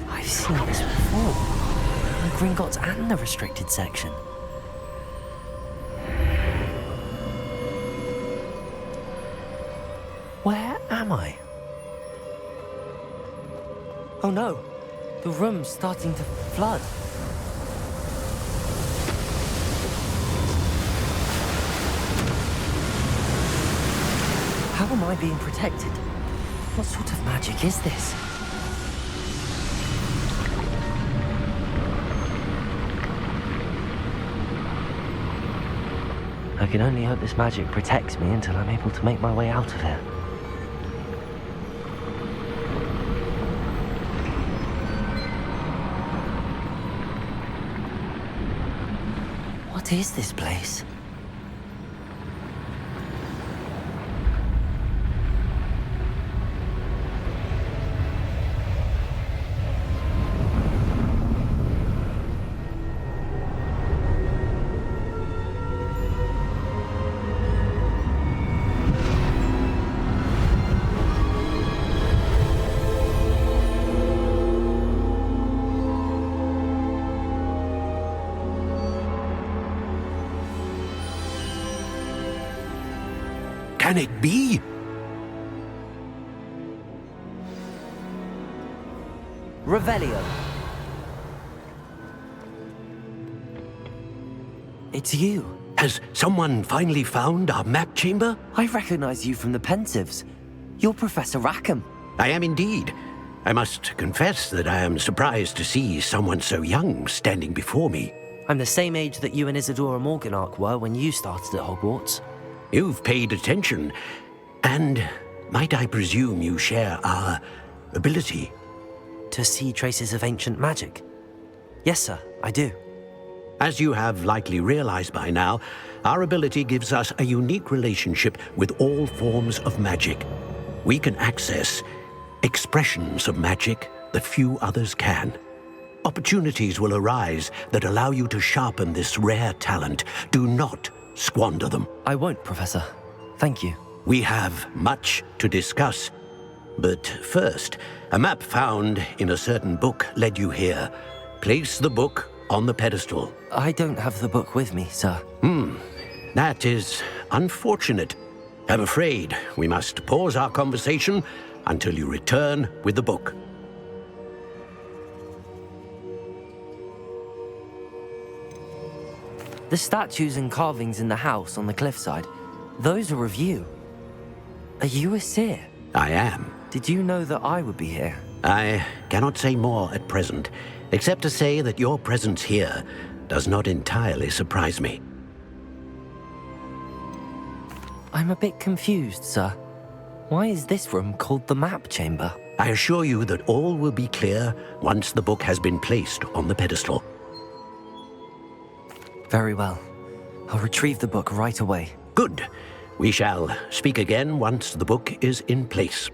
I've seen this before. The Gringotts and the restricted section. Where am I? Oh no! The room's starting to flood. How am I being protected? What sort of magic is this? I can only hope this magic protects me until I'm able to make my way out of here. What is this place? Can it be? Revelio. It's you. Has someone finally found our map chamber? I recognize you from the Pensieves. You're Professor Rackham. I am indeed. I must confess that I am surprised to see someone so young standing before me. I'm the same age that you and Isadora Morganach were when you started at Hogwarts. You've paid attention, and might I presume you share our ability? To see traces of ancient magic? Yes, sir, I do. As you have likely realized by now, our ability gives us a unique relationship with all forms of magic. We can access expressions of magic that few others can. Opportunities will arise that allow you to sharpen this rare talent. Do not squander them. I won't, Professor. Thank you. We have much to discuss. But first, a map found in a certain book led you here. Place the book on the pedestal. I don't have the book with me, sir. That is unfortunate. I'm afraid we must pause our conversation until you return with the book. The statues and carvings in the house on the cliffside, those are of you. Are you a seer? I am. Did you know that I would be here? I cannot say more at present, except to say that your presence here does not entirely surprise me. I'm a bit confused, sir. Why is this room called the map chamber? I assure you that all will be clear once the book has been placed on the pedestal. Very well. I'll retrieve the book right away. Good. We shall speak again once the book is in place.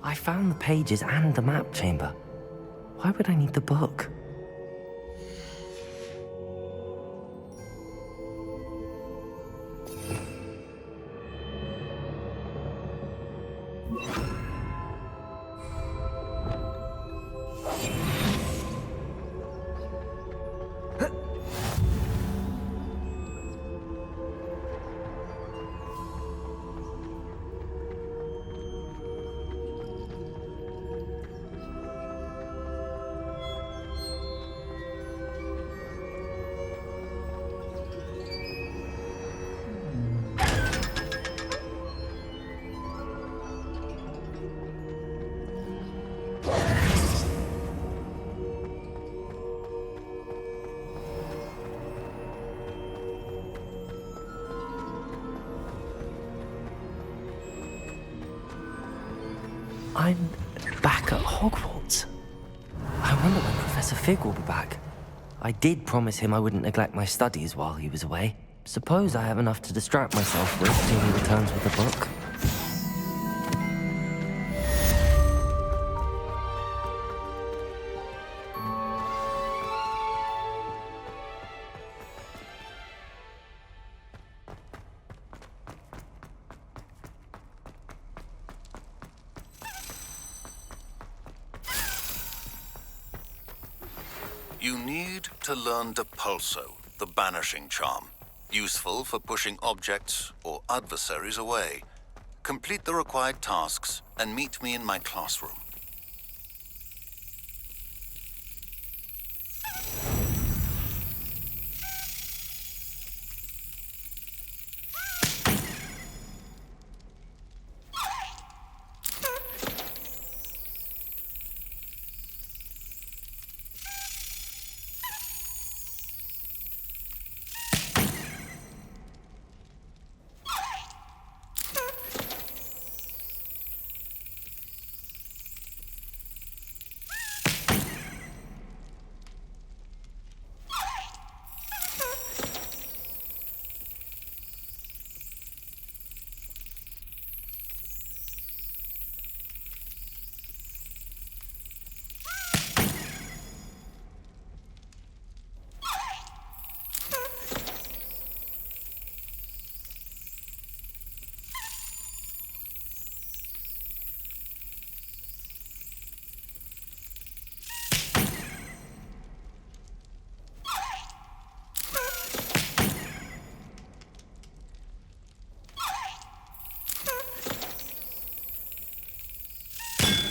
I found the pages and the map chamber. Why would I need the book? I'm back at Hogwarts. I wonder when Professor Fig will be back. I did promise him I wouldn't neglect my studies while he was away. Suppose I have enough to distract myself with till he returns with the book. You need to learn Depulso, the banishing charm, useful for pushing objects or adversaries away. Complete the required tasks and meet me in my classroom.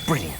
Brilliant.